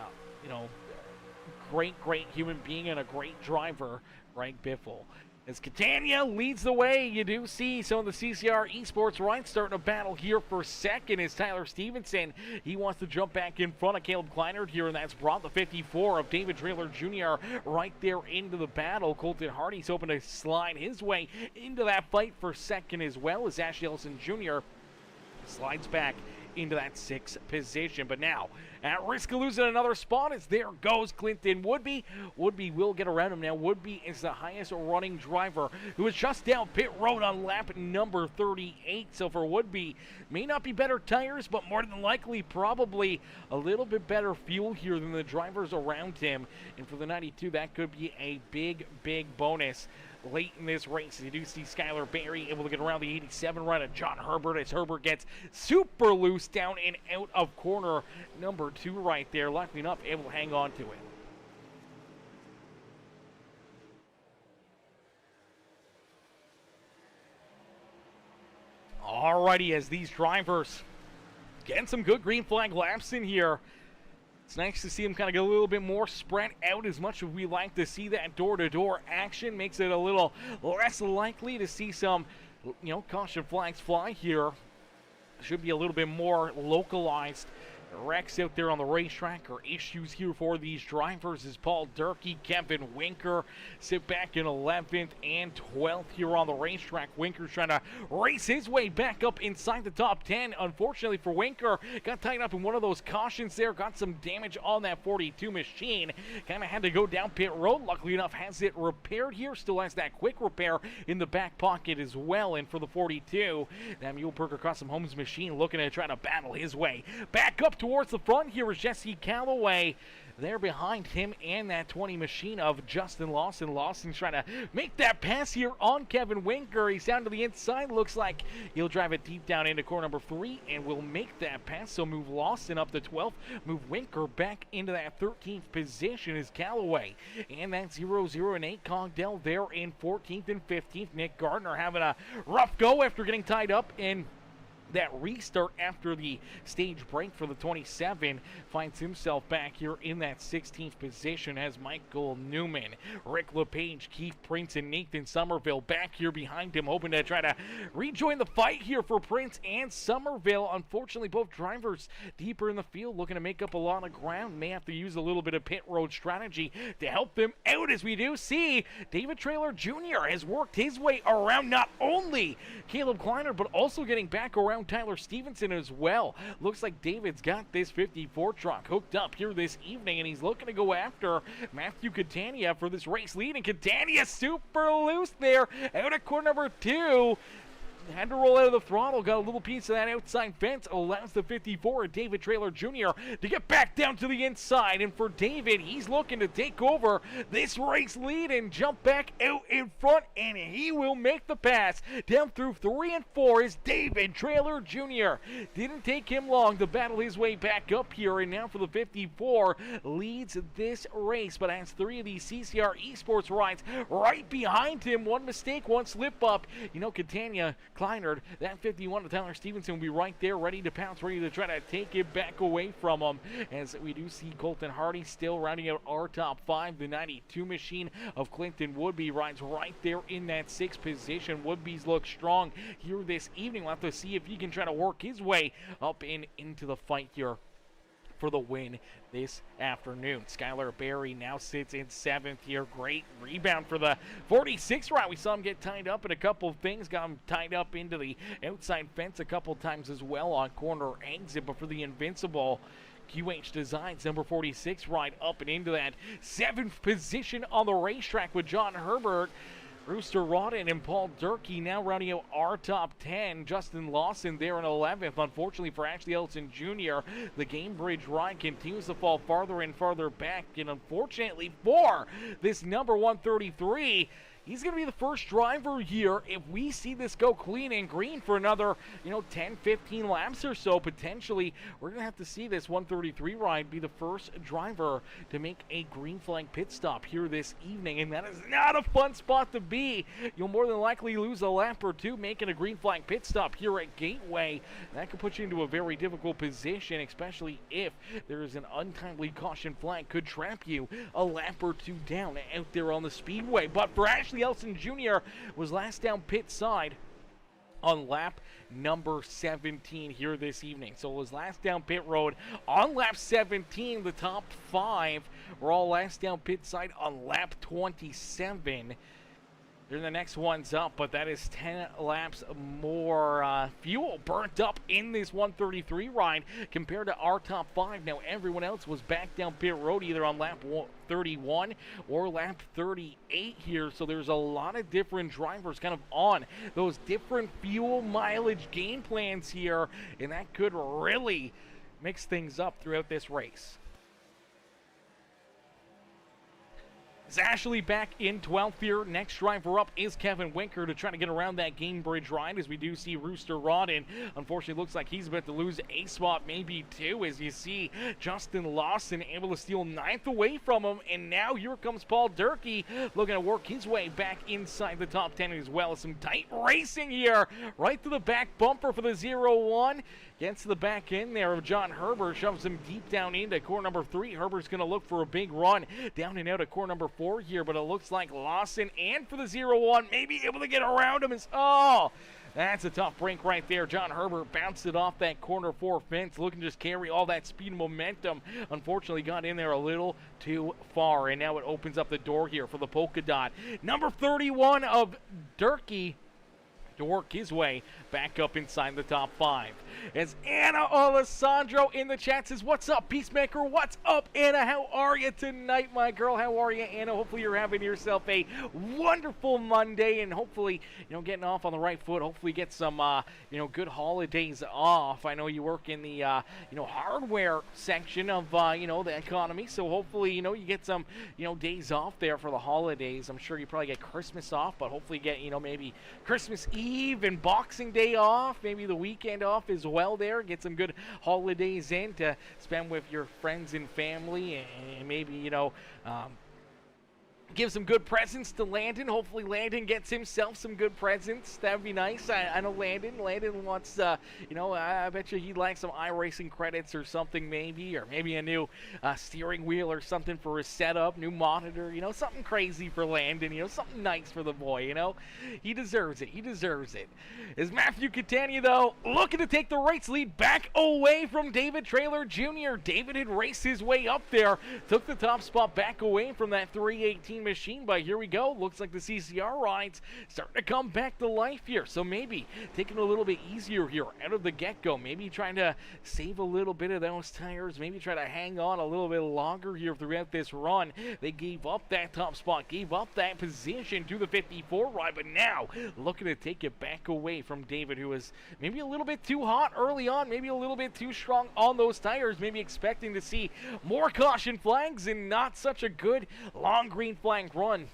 B: great human being and a great driver, Greg Biffle. As Catania leads the way, you do see some of the CCR Esports rides starting a battle here for second as Tyler Stevenson, he wants to jump back in front of Caleb Kleinert here, and that's brought the 54 of David Traylor Jr. right there into the battle. Colton Hardy's hoping to slide his way into that fight for second, as well as Ashley Elson Jr. slides back into that 6th position. But now, at risk of losing another spot, as there goes Clinton Woodby. Woodby will get around him now. Woodby is the highest running driver who was just down pit road on lap number 38. So for Woodby, may not be better tires, but more than likely probably a little bit better fuel here than the drivers around him. And for the 92, that could be a big bonus late in this race. You do see Skylar Berry able to get around the 87 run of John Herbert as Herbert gets super loose down and out of corner number 2 right there. Luckily enough, able to hang on to it. Alrighty, as these drivers getting some good green flag laps in here. It's nice to see them kind of get a little bit more spread out. As much as we like to see that door-to-door action, makes it a little less likely to see some, caution flags fly here. Should be a little bit more localized wrecks out there on the racetrack or issues here for these drivers as Paul Durkee, Kevin Winker sit back in 11th and 12th here on the racetrack. Winker's trying to race his way back up inside the top 10. Unfortunately for Winker, got tied up in one of those cautions there, got some damage on that 42 machine. Kind of had to go down pit road. Luckily enough, has it repaired here. Still has that quick repair in the back pocket as well. And for the 42, that Muhlenberger Custom Homes machine looking to try to battle his way back up towards the front here is Jesse Calloway. There behind him and that 20 machine of Justin Lawson. Lawson's trying to make that pass here on Kevin Winker. He's down to the inside. Looks like he'll drive it deep down into corner number 3 and will make that pass. So move Lawson up to 12th. Move Winker back into that 13th position is Calloway. And that 0, and 8 Cogdell there in 14th and 15th. Nick Gardner having a rough go after getting tied up in that restart after the stage break for the 27. Finds himself back here in that 16th position as Michael Newman, Rick LePage, Keith Prince, and Nathan Somerville back here behind him, hoping to try to rejoin the fight here for Prince and Somerville. Unfortunately, both drivers deeper in the field looking to make up a lot of ground. May have to use a little bit of pit road strategy to help them out, as we do see David Traylor Jr. has worked his way around not only Caleb Kleiner, but also getting back around Tyler Stevenson as well. Looks like David's got this 54 truck hooked up here this evening, and he's looking to go after Matthew Catania for this race lead. And Catania super loose there out of corner number 2. Had to roll out of the throttle, got a little piece of that outside fence, allows the 54 and David Traylor Jr. to get back down to the inside. And for David, he's looking to take over this race lead and jump back out in front, and he will make the pass. Down through 3 and 4 is David Traylor Jr. Didn't take him long to battle his way back up here, and now for the 54, leads this race, but has 3 of these CCR Esports rides right behind him. One mistake, one slip up. Catania, Kleinert, that 51 to Tyler Stevenson will be right there, ready to pounce, ready to try to take it back away from him. As we do see Colton Hardy still rounding out our top 5. The 92 machine of Clinton Woodby rides right there in that 6th position. Woodby's look strong here this evening. We'll have to see if he can try to work his way up into the fight here for the win this afternoon. Skylar Berry now sits in 7th here. Great rebound for the 46 ride. We saw him get tied up in a couple of things. Got him tied up into the outside fence a couple times as well on corner exit. But for the Invincible, QH Designs number 46 ride up and into that 7th position on the racetrack with John Herbert, Rooster Rodden, and Paul Durkee now rounding out our top 10. Justin Lawson there in 11th. Unfortunately for Ashley Ellison Jr., the Gamebridge ride continues to fall farther and farther back. And unfortunately for this number 133, he's going to be the first driver here. If we see this go clean and green for another, 10, 15 laps or so, potentially, we're going to have to see this 133 ride be the first driver to make a green flag pit stop here this evening. And that is not a fun spot to be. You'll more than likely lose a lap or two making a green flag pit stop here at Gateway. That could put you into a very difficult position, especially if there is an untimely caution flag. Could trap you a lap or two down out there on the speedway. But for Ashley Ellison Jr. was last down pit side on lap number 17 here this evening. So it was last down pit road on lap 17. The top 5 were all last down pit side on lap 27. Then the next one's up, but that is 10 laps more fuel burnt up in this 133 ride compared to our top 5. Now, everyone else was back down pit road either on lap 31 or lap 38 here, so there's a lot of different drivers kind of on those different fuel mileage game plans here, and that could really mix things up throughout this race. It's Ashley back in 12th here. Next driver up is Kevin Winker to try to get around that game bridge ride, as we do see Rooster Rodden. Unfortunately, looks like he's about to lose a spot, maybe two, as you see Justin Lawson able to steal 9th away from him. And now here comes Paul Durkee looking to work his way back inside the top 10 as well. Some tight racing here. Right to the back bumper for the 0-1. Gets to the back end there of John Herbert, shoves him deep down into corner number 3. Herbert's going to look for a big run down and out of corner number 4 here, but it looks like Lawson and for the 0-1 may be able to get around him. That's a tough break right there. John Herbert bounced it off that corner 4 fence, looking to just carry all that speed and momentum. Unfortunately, got in there a little too far, and now it opens up the door here for the polka dot. Number 31 of Durkee to work his way back up inside the top 5. As Anna Alessandro in the chat says, "What's up, Peacemaker? What's up, Anna? How are you tonight, my girl? How are you, Anna? Hopefully you're having yourself a wonderful Monday, and hopefully, getting off on the right foot. Hopefully get some, good holidays off. I know you work in the, hardware section of, the economy, so hopefully, you get some, days off there for the holidays. I'm sure you probably get Christmas off, but hopefully get, maybe Christmas Eve and Boxing Day off, maybe the weekend off as well there. Get some good holidays in to spend with your friends and family, and maybe, give some good presents to Landon. Hopefully Landon gets himself some good presents. That would be nice. I know Landon wants, I bet you he'd like some iRacing credits or something maybe, or maybe a new steering wheel or something for his setup, new monitor, something crazy for Landon, something nice for the boy, He deserves it. He deserves it. Is Matthew Catania, though, looking to take the race lead back away from David Traylor Jr. David had raced his way up there, took the top spot back away from that 318 machine, but here we go. Looks like the CCR rides starting to come back to life here, so maybe taking a little bit easier here out of the get-go, maybe trying to save a little bit of those tires, maybe try to hang on a little bit longer here throughout this run. They gave up that top spot, gave up that position to the 54 ride, but now looking to take it back away from David, who was maybe a little bit too hot early on, maybe a little bit too strong on those tires, maybe expecting to see more caution flags and not such a good long green flag run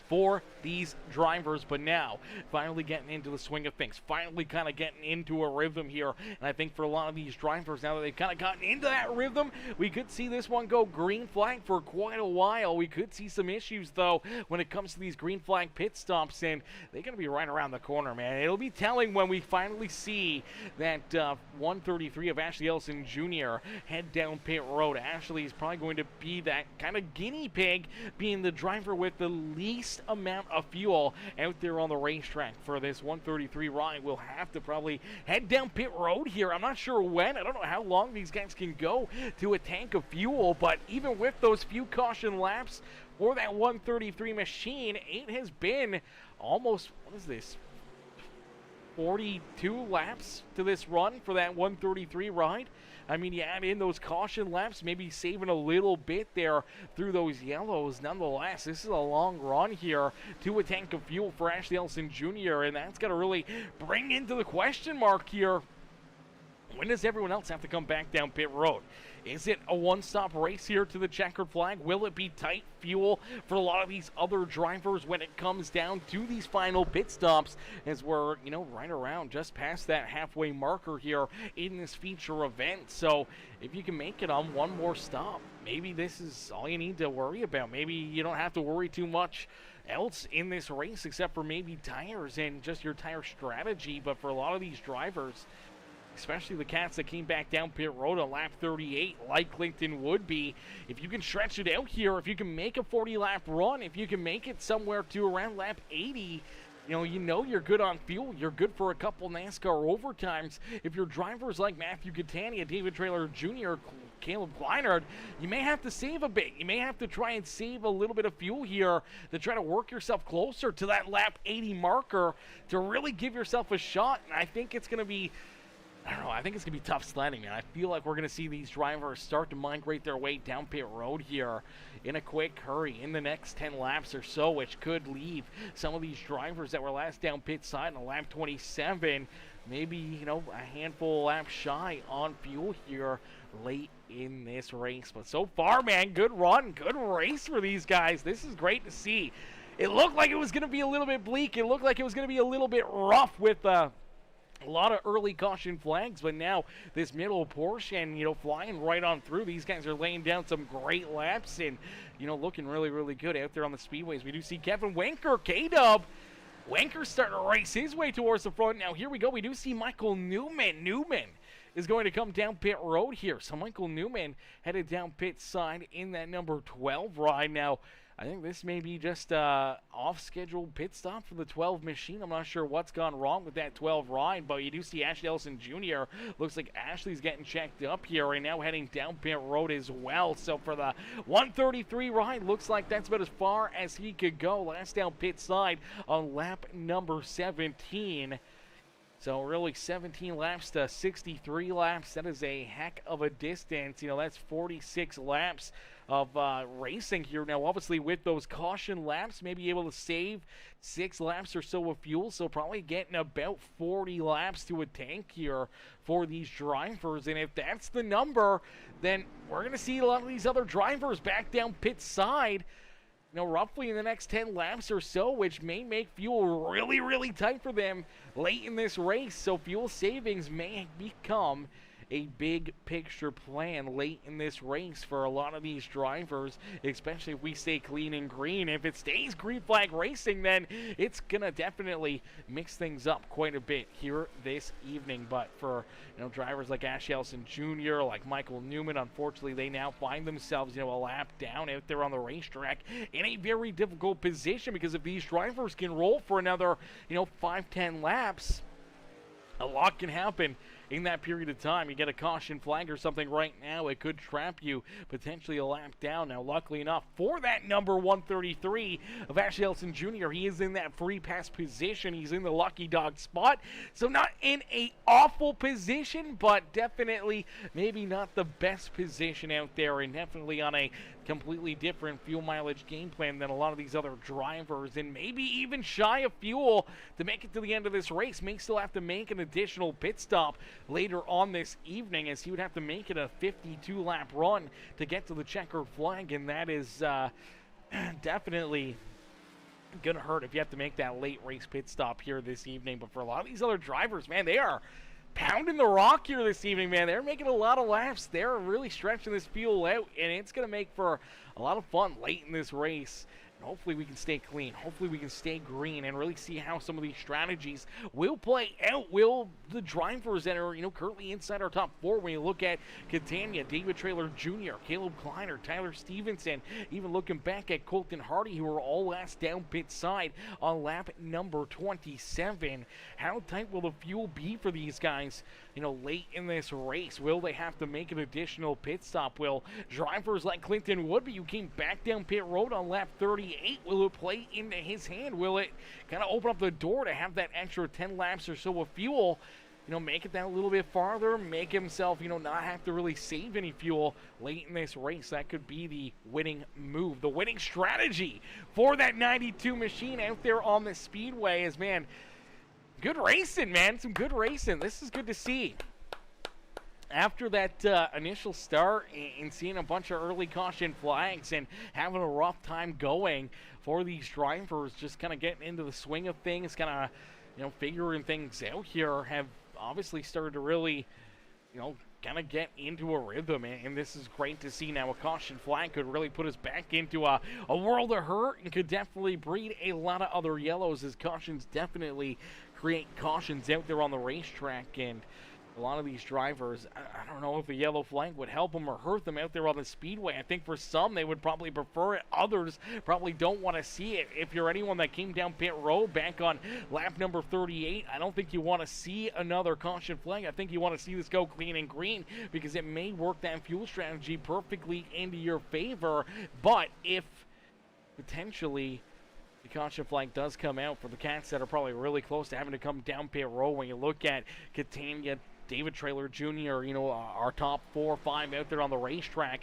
B: for these drivers. But now finally getting into the swing of things, finally kind of getting into a rhythm here, and I think for a lot of these drivers, now that they've kind of gotten into that rhythm, we could see this one go green flag for quite a while. We could see some issues though when it comes to these green flag pit stops, and they're going to be right around the corner, man. It'll be telling when we finally see that 133 of Ashley Ellison Jr. head down pit road. Ashley is probably going to be that kind of guinea pig, being the driver with the least amount of fuel out there on the racetrack for this 133 ride. We'll have to probably head down pit road here. I'm not sure when. I don't know how long these guys can go to a tank of fuel, but even with those few caution laps for that 133 machine, it has been almost, 42 laps to this run for that 133 ride. I mean, you add in those caution laps, maybe saving a little bit there through those yellows. Nonetheless, this is a long run here to a tank of fuel for Ashley Ellison Jr., and that's got to really bring into the question mark here, when does everyone else have to come back down pit road? Is it a one-stop race here to the checkered flag? Will it be tight fuel for a lot of these other drivers when it comes down to these final pit stops, as we're, right around just past that halfway marker here in this feature event? So if you can make it on one more stop, maybe this is all you need to worry about. Maybe you don't have to worry too much else in this race except for maybe tires and just your tire strategy. But for a lot of these drivers, especially the cats that came back down pit road on lap 38, like Clinton would be, if you can stretch it out here, if you can make a 40-lap run, if you can make it somewhere to around lap 80, You know you're good on fuel. You're good for a couple NASCAR overtimes. If your drivers like Matthew Catania, David Traylor Jr., Caleb Kleinert, you may have to save a bit. You may have to try and save a little bit of fuel here to try to work yourself closer to that lap 80 marker to really give yourself a shot. And I think it's going to be, I don't know, I think it's going to be tough sledding, man. I feel like we're going to see these drivers start to migrate their way down pit road here in a quick hurry in the next 10 laps or so, which could leave some of these drivers that were last down pit side on lap 27, maybe, a handful of laps shy on fuel here late in this race. But so far, man, good run, good race for these guys. This is great to see. It looked like it was going to be a little bit bleak. It looked like it was going to be a little bit rough with a lot of early caution flags, but now this middle portion, flying right on through. These guys are laying down some great laps and, looking really, really good out there on the speedways. We do see Kevin Wenker, K-Dub. Wenker's starting to race his way towards the front. Now, here we go. We do see Michael Newman. Newman is going to come down pit road here. So Michael Newman headed down pit side in that number 12 ride. Now, I think this may be just off-schedule pit stop for the 12 machine. I'm not sure what's gone wrong with that 12 ride, but you do see Ashley Ellison Jr. Looks like Ashley's getting checked up here and now heading down pit road as well. So for the 133 ride, looks like that's about as far as he could go. Last down pit side on lap number 17. So really 17 laps to 63 laps. That is a heck of a distance. That's 46 laps of racing here. Now, obviously, with those caution laps, maybe able to save 6 laps or so of fuel. So probably getting about 40 laps to a tank here for these drivers. And if that's the number, then we're going to see a lot of these other drivers back down pit side, roughly in the next 10 laps or so, which may make fuel really, really tight for them late in this race. So fuel savings may become a big picture plan late in this race for a lot of these drivers, especially if we stay clean and green. If it stays green flag racing, then it's gonna definitely mix things up quite a bit here this evening. But for drivers like Ash Ellison Jr., like Michael Newman, unfortunately they now find themselves a lap down out there on the racetrack in a very difficult position, because if these drivers can roll for another 5-10 laps, a lot can happen in that period of time. You get a caution flag or something right now, it could trap you potentially a lap down. Now, luckily enough for that number 133 of Ashley Ellison Jr., he is in that free pass position. He's in the lucky dog spot, so not in a awful position, but definitely maybe not the best position out there, and definitely on a completely different fuel mileage game plan than a lot of these other drivers, and maybe even shy of fuel to make it to the end of this race. May still have to make an additional pit stop later on this evening, as he would have to make it a 52-lap run to get to the checkered flag, and that is definitely gonna hurt if you have to make that late race pit stop here this evening. But for a lot of these other drivers, man, they are pounding the rock here this evening, man. They're making a lot of laps. They're really stretching this fuel out, and it's going to make for a lot of fun late in this race. And hopefully we can stay clean. Hopefully we can stay green and really see how some of these strategies will play out. Will the drivers that are, currently inside our top 4, when you look at Catania, David Traylor Jr., Caleb Kleiner, Tyler Stevenson, even looking back at Colton Hardy, who are all last down pit side on lap number 27. How tight will the fuel be for these guys, late in this race? Will they have to make an additional pit stop? Will drivers like Clinton Woodby, who came back down pit road on lap 38, will it play into his hand? Will it kind of open up the door to have that extra 10 laps or so of fuel, make it that a little bit farther, make himself, not have to really save any fuel late in this race? That could be the winning move, the winning strategy for that 92 machine out there on the speedway. Is, man, good racing, man. Some good racing. This is good to see. After that initial start and seeing a bunch of early caution flags and having a rough time going for these drivers, just kind of getting into the swing of things, kind of, figuring things out here, have obviously started to really, kind of get into a rhythm, and this is great to see. Now a caution flag could really put us back into a world of hurt, and could definitely breed a lot of other yellows, as cautions definitely create cautions out there on the racetrack. And a lot of these drivers, I don't know if a yellow flag would help them or hurt them out there on the speedway. I think for some, they would probably prefer it. Others probably don't want to see it. If you're anyone that came down pit road back on lap number 38, I don't think you want to see another caution flag. I think you want to see this go clean and green because it may work that fuel strategy perfectly into your favor. But if potentially the caution flag does come out for the cats that are probably really close to having to come down pit road, when you look at Catania, David Traylor Jr., our top 4 or 5 out there on the racetrack,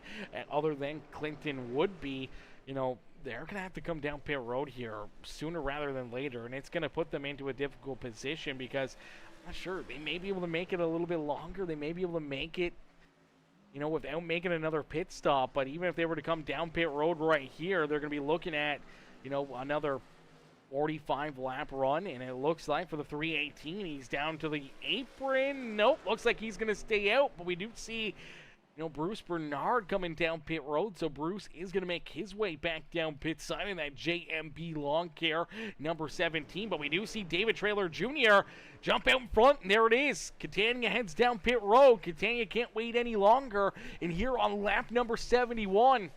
B: other than Clinton Woodby, they're going to have to come down pit road here sooner rather than later, and it's going to put them into a difficult position because I'm not sure. They may be able to make it a little bit longer. They may be able to make it, without making another pit stop, but even if they were to come down pit road right here, they're going to be looking at, another 45 lap run, and it looks like for the 318 he's down to the apron. Nope, looks like he's going to stay out, but we do see Bruce Bernard coming down pit road, so Bruce is going to make his way back down pit side in that JMB lawn care number 17, but we do see David Traylor Jr. jump out in front, and there it is. Catania heads down pit road. Catania can't wait any longer, and here on lap number 71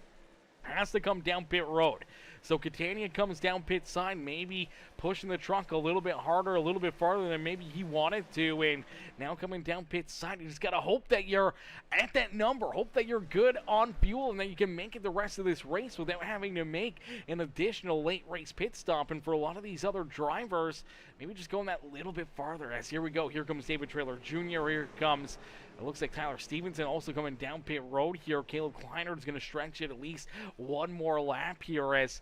B: has to come down pit road. So Catania comes down pit side, maybe pushing the truck a little bit harder, a little bit farther than maybe he wanted to, and now coming down pit side, you just got to hope that you're at that number, hope that you're good on fuel, and that you can make it the rest of this race without having to make an additional late race pit stop. And for a lot of these other drivers, maybe just going that little bit farther. As here we go, here comes David Traylor Jr., here comes, it looks like Tyler Stevenson also coming down pit road here. Caleb Kleiner is going to stretch it at least one more lap here, as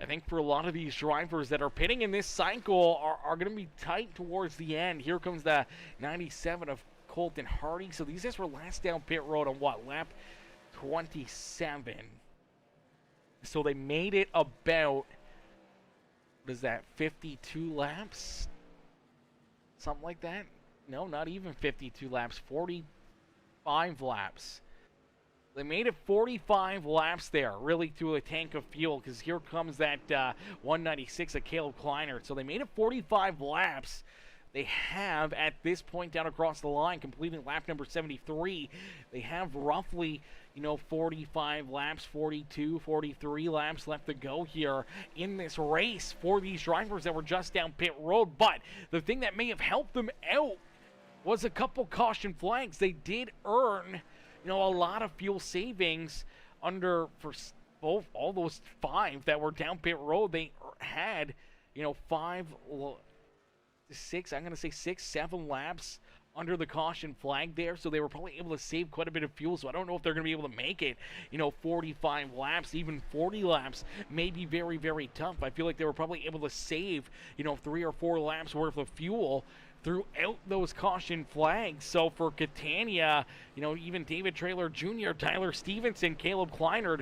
B: I think for a lot of these drivers that are pitting in this cycle are going to be tight towards the end. Here comes the 97 of Colton Hardy. So these guys were last down pit road on lap 27. So they made it about, what is that, 52 laps? Something like that? No, not even 52 laps, 45 laps. They made it 45 laps there, really, to a tank of fuel, because here comes that 196 of Caleb Kleiner. So they made it 45 laps. They have, at this point down across the line, completing lap number 73. They have roughly, 45 laps, 42, 43 laps left to go here in this race for these drivers that were just down pit road. But the thing that may have helped them out was a couple caution flags. They did earn a lot of fuel savings for all those 5 that were down pit road. They had, 5, 6, I'm going to say 6, 7 laps under the caution flag there, so they were probably able to save quite a bit of fuel. So I don't know if they're going to be able to make it, 45 laps, even 40 laps may be very, very tough. I feel like they were probably able to save, 3 or 4 laps worth of fuel throughout those caution flags. So for Catania, even David Traylor Jr., Tyler Stevenson, Caleb Kleiner,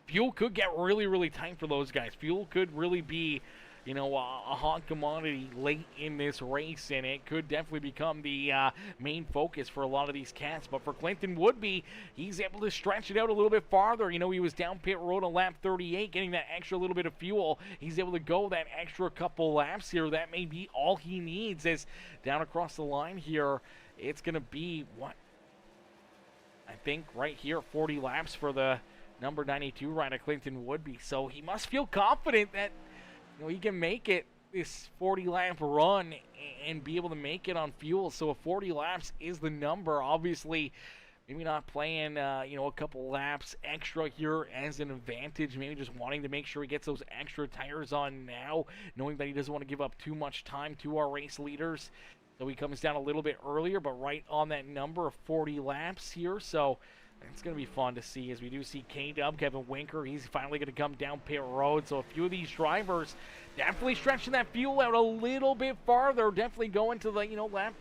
B: fuel could get really, really tight for those guys. Fuel could really be, a hot commodity late in this race, and it could definitely become the main focus for a lot of these cats. But for Clinton Woodby, he's able to stretch it out a little bit farther. He was down pit road on lap 38, getting that extra little bit of fuel. He's able to go that extra couple laps here. That may be all he needs, as down across the line here, it's going to be, I think right here, 40 laps for the number 92 rider, Clinton Woodby. So he must feel confident that he can make it this 40-lap run and be able to make it on fuel. So if 40 laps is the number, obviously, maybe not playing, a couple laps extra here as an advantage. Maybe just wanting to make sure he gets those extra tires on now, knowing that he doesn't want to give up too much time to our race leaders. So he comes down a little bit earlier, but right on that number of 40 laps here. So it's going to be fun to see, as we do see K-Dub, Kevin Winker. He's finally going to come down pit road. So a few of these drivers definitely stretching that fuel out a little bit farther. Definitely going to the, lap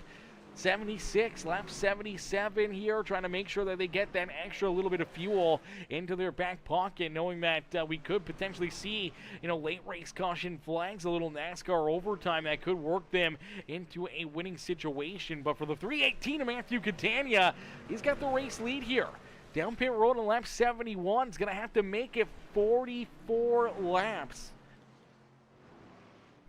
B: 76, lap 77 here, trying to make sure that they get that extra little bit of fuel into their back pocket, knowing that we could potentially see, late race caution flags, a little NASCAR overtime that could work them into a winning situation. But for the 318 of Matthew Catania, he's got the race lead here. Down pit road on lap 71. Is going to have to make it 44 laps.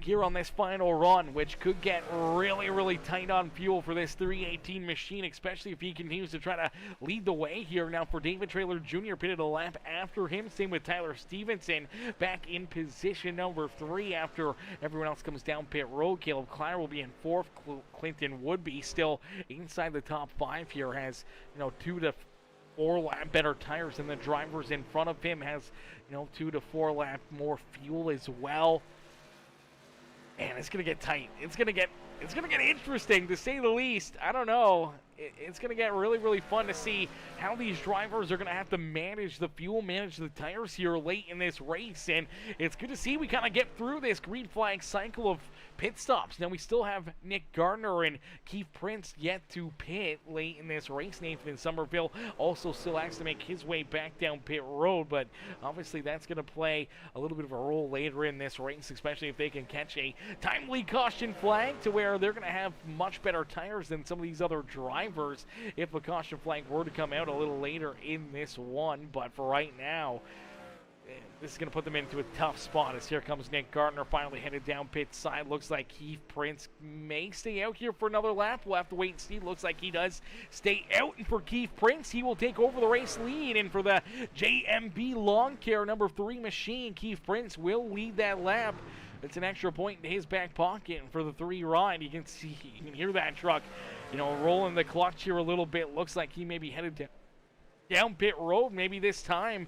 B: here on this final run, which could get really tight on fuel for this 318 machine, especially if he continues to try to lead the way here. Now for David Trailer Jr. pitted a lap after him. Same with Tyler Stevenson back in position number 3 after everyone else comes down pit road. Caleb Kleiner will be in 4th. Clinton Woodby still inside the top 5 here, has 2 to 4 lap better tires than the drivers in front of him, has 2 to 4 lap more fuel as well. Man, it's gonna get tight. It's gonna get interesting, to say the least. I don't know. It's gonna get really fun to see how these drivers are gonna have to manage the fuel, manage the tires here late in this race. And it's good to see we kind of get through this green flag cycle of pit stops. Now we still have Nick Gardner and Keith Prince yet to pit late in this race. Nathan Somerville also still has to make his way back down pit road, but obviously that's going to play a little bit of a role later in this race, especially if they can catch a timely caution flag to where they're going to have much better tires than some of these other drivers if a caution flag were to come out a little later in this one. But for right now, this is going to put them into a tough spot, as here comes Nick Gardner finally headed down pit side. Looks like Keith Prince may stay out here for another lap. We'll have to wait and see. Looks like he does stay out. And for Keith Prince, he will take over the race lead. And for the JMB Lawn Care number 3 machine, Keith Prince will lead that lap. It's an extra point in his back pocket. And for the 3 ride, you can hear that truck, rolling the clutch here a little bit. Looks like he may be headed down pit road maybe this time.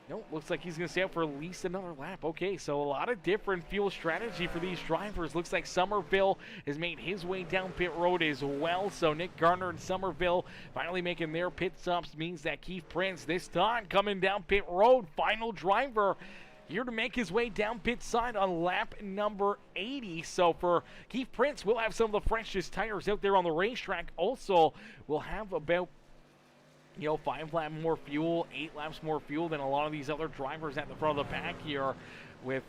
B: Nope, looks like he's going to stay out for at least another lap. Okay, so a lot of different fuel strategy for these drivers. Looks like Somerville has made his way down pit road as well. So Nick Gardner and Somerville finally making their pit stops means that Keith Prince this time coming down pit road. Final driver here to make his way down pit side on lap number 80. So for Keith Prince, we'll have some of the freshest tires out there on the racetrack. Also, we'll have about 5 laps more fuel, 8 laps more fuel than a lot of these other drivers at the front of the pack here with,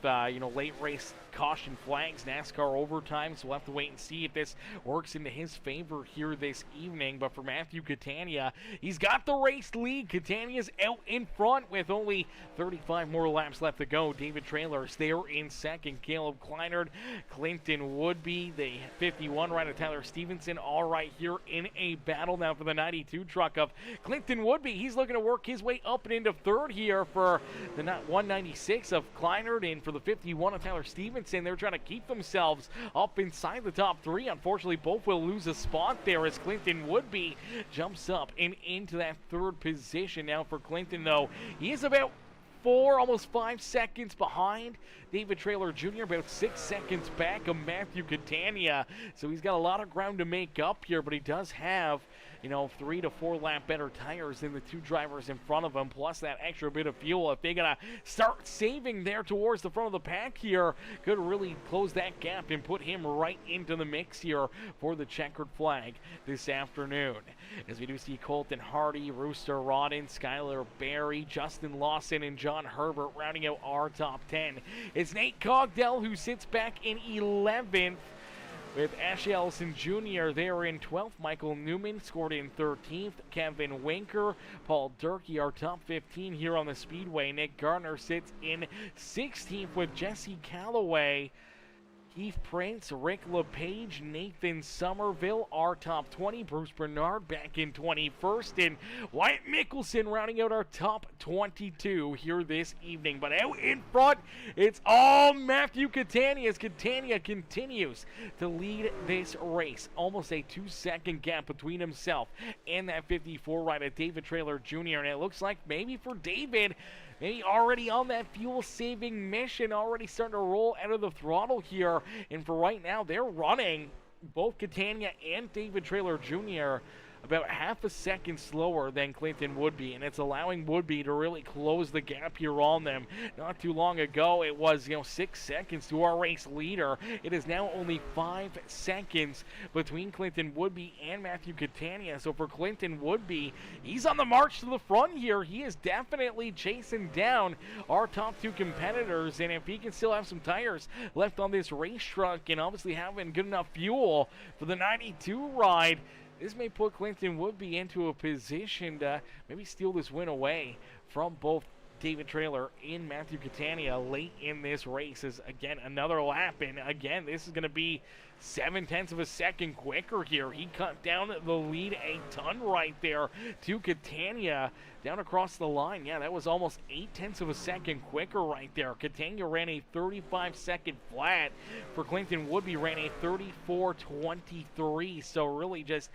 B: late race caution flags, NASCAR overtime. So we'll have to wait and see if this works into his favor here this evening. But for Matthew Catania, he's got the race lead. Catania's out in front with only 35 more laps left to go. David Trailers there in second. Caleb Kleinert, Clinton Woodby, the 51 rider Tyler Stevenson, all right here in a battle now for the 92 truck of Clinton Woodby. He's looking to work his way up and into third here for the 196 of Kleinert. And for the 51 of Tyler Stevenson, they're trying to keep themselves up inside the top 3. Unfortunately, both will lose a spot there as Clinton Woodby jumps up and into that 3rd position. Now for Clinton, though, he is about 4, almost 5 seconds behind David Trailer Jr., about 6 seconds back of Matthew Catania. So he's got a lot of ground to make up here, but he does have 3 to 4 lap better tires than the 2 drivers in front of him, plus that extra bit of fuel. If they gotta start saving there towards the front of the pack here, could really close that gap and put him right into the mix here for the checkered flag this afternoon. As we do see Colton Hardy, Rooster Rodden, Skylar Berry, Justin Lawson, and John Herbert rounding out our top 10. It's Nate Cogdell who sits back in 11th. With Ashley Ellison Jr. there in 12th. Michael Newman scored in 13th. Kevin Winker, Paul Durkee, our top 15 here on the Speedway. Nick Gardner sits in 16th with Jesse Calloway. Keith Prince, Rick LePage, Nathan Somerville, our top 20. Bruce Bernard back in 21st. And Wyatt Mickelson rounding out our top 22 here this evening. But out in front, it's all Matthew Catania as Catania continues to lead this race. Almost a 2-second gap between himself and that 54 rider David Trailer Jr. And it looks like maybe for David, maybe already on that fuel-saving mission, already starting to roll out of the throttle here. And for right now, they're running, both Catania and David Trailer Jr., about half a second slower than Clinton Woodby, and it's allowing Woodby to really close the gap here on them. Not too long ago, it was 6 seconds to our race leader. It is now only 5 seconds between Clinton Woodby and Matthew Catania. So for Clinton Woodby, he's on the march to the front here. He is definitely chasing down our top 2 competitors, and if he can still have some tires left on this race truck and obviously having good enough fuel for the 92 ride, this may put Clinton Woodby into a position to maybe steal this win away from both David Trailer in Matthew Catania late in this race is, again, another lap. And, again, this is going to be 0.7 of a second quicker here. He cut down the lead a ton right there to Catania down across the line. Yeah, that was almost 0.8 of a second quicker right there. Catania ran a 35-second flat. For Clinton Woodby ran a 34:23. So really just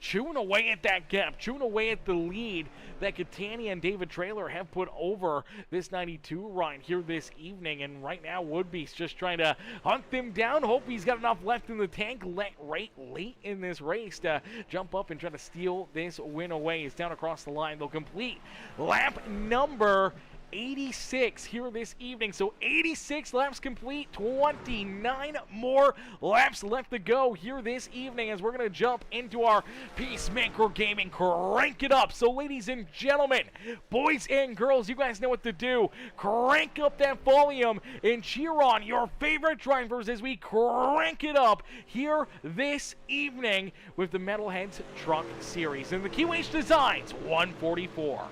B: chewing away at that gap, chewing away at the lead that Catania and David Trailer have put over this 92 ride here this evening. And right now, Woodby's just trying to hunt them down, hope he's got enough left in the tank right late in this race to jump up and try to steal this win away. He's down across the line. They'll complete lap number 86 here this evening. So 86 laps complete, 29 more laps left to go here this evening as we're going to jump into our Peacemaker Gaming Crank It Up. So ladies and gentlemen, boys and girls, you guys know what to do. Crank up that volume and cheer on your favorite drivers as we crank it up here this evening with the Metalheads Truck Series and the QH Designs 144.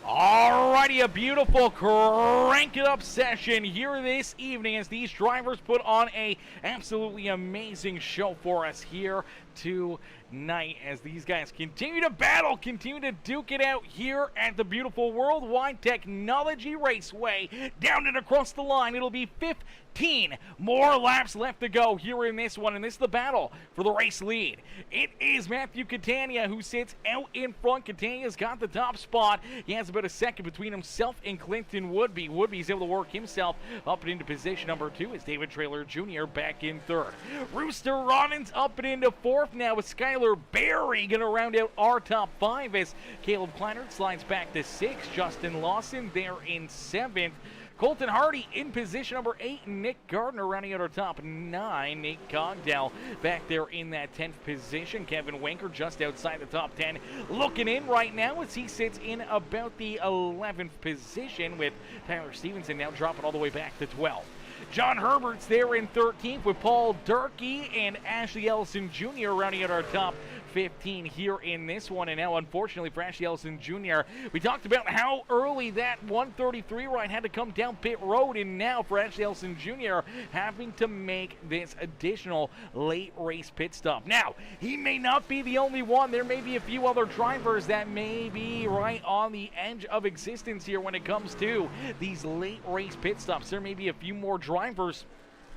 B: Alrighty, a beautiful crank it up session here this evening as these drivers put on a absolutely amazing show for us here tonight as these guys continue to battle, continue to duke it out here at the beautiful World Wide Technology Raceway. Down and across the line, it'll be 15 more laps left to go here in this one, and this is the battle for the race lead. It is Matthew Catania who sits out in front. Catania's got the top spot. He has about a second between himself and Clinton Woodby. Woodby's able to work himself up and into position number 2 as David Traylor Jr. back in 3rd. Rooster Robbins up and into 4th now with Skylar Berry going to round out our top 5 as Caleb Kleinert slides back to 6th. Justin Lawson there in 7th. Colton Hardy in position number 8, and Nick Gardner rounding out our top 9. Nate Cogdell back there in that 10th position. Kevin Winker just outside the top 10. Looking in right now as he sits in about the 11th position with Tyler Stevenson now dropping all the way back to 12th. John Herbert's there in 13th with Paul Durkee and Ashley Ellison Jr. rounding out our top 15 here in this one. And now, unfortunately, for Ashley Ellison Jr., we talked about how early that 133 ride had to come down pit road, and now for Ashley Ellison Jr. having to make this additional late race pit stop. Now, he may not be the only one. There may be a few other drivers that may be right on the edge of existence here when it comes to these late race pit stops. There may be a few more drivers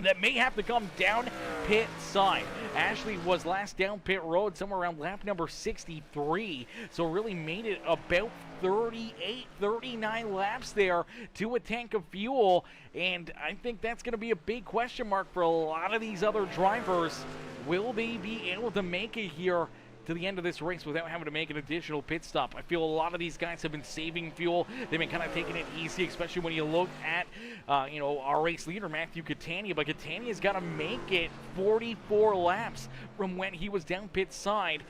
B: that may have to come down pit side. Ashley was last down pit road somewhere around lap number 63, so really made it about 38, 39 laps there to a tank of fuel, and I think that's going to be a big question mark for a lot of these other drivers. Will they be able to make it here to the end of this race without having to make an additional pit stop? I feel a lot of these guys have been saving fuel. They've been kind of taking it easy, especially when you look at, our race leader, Matthew Catania. But Catania's got to make it 44 laps from when he was down pit side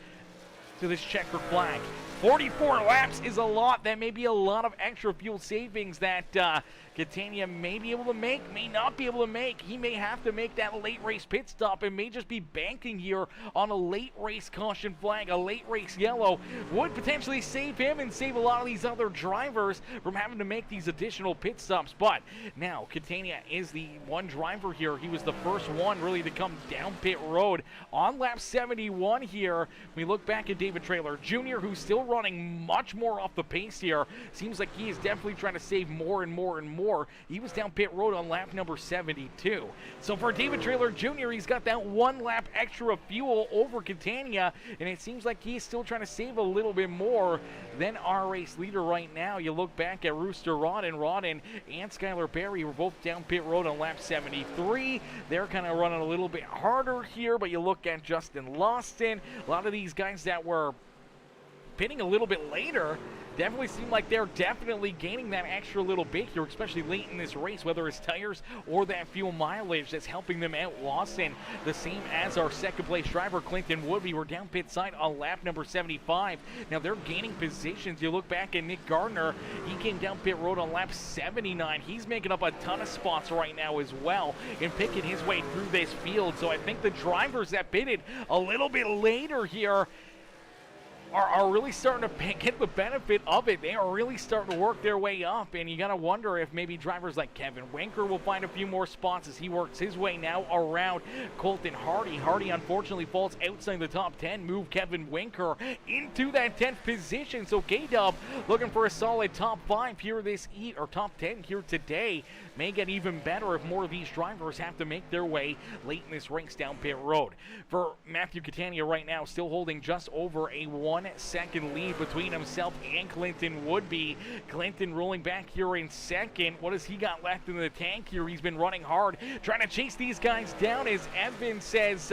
B: to this checkered flag. 44 laps is a lot. That may be a lot of extra fuel savings that Catania may be able to make, may not be able to make. He may have to make that late race pit stop and may just be banking here on a late race caution flag, a late race yellow. Would potentially save him and save a lot of these other drivers from having to make these additional pit stops. But now Catania is the one driver here. He was the first one really to come down pit road on lap 71 here. We look back at David Traylor Jr., who's still running much more off the pace here. Seems like he is definitely trying to save more and more and more. He was down pit road on lap number 72. So for David Traylor Jr., he's got that 1 lap extra of fuel over Catania, and it seems like he's still trying to save a little bit more than our race leader right now. You look back at Rooster Rodden and Skylar Berry were both down pit road on lap 73. They're kind of running a little bit harder here, but you look at Justin Lawson, a lot of these guys that were pitting a little bit later definitely seem like they're definitely gaining that extra little bit here, especially late in this race, whether it's tires or that fuel mileage that's helping them out. Lawson, the same as our second place driver, Clinton Woodby, were down pit side on lap number 75. Now they're gaining positions. You look back at Nick Gardner, he came down pit road on lap 79. He's making up a ton of spots right now as well and picking his way through this field. So I think the drivers that pitted a little bit later here are really starting to get the benefit of it. They are really starting to work their way up, and you got to wonder if maybe drivers like Kevin Winker will find a few more spots as he works his way now around Colton Hardy. Hardy unfortunately falls outside the top 10, move Kevin Winker into that 10th position. So K-Dub looking for a solid top 5 here or top 10 here today. May get even better if more of these drivers have to make their way late in this race down pit road. For Matthew Catania right now, still holding just over a 1-second lead between himself and Clinton Woodby. Clinton rolling back here in second. What has he got left in the tank here? He's been running hard, trying to chase these guys down. As Evan says,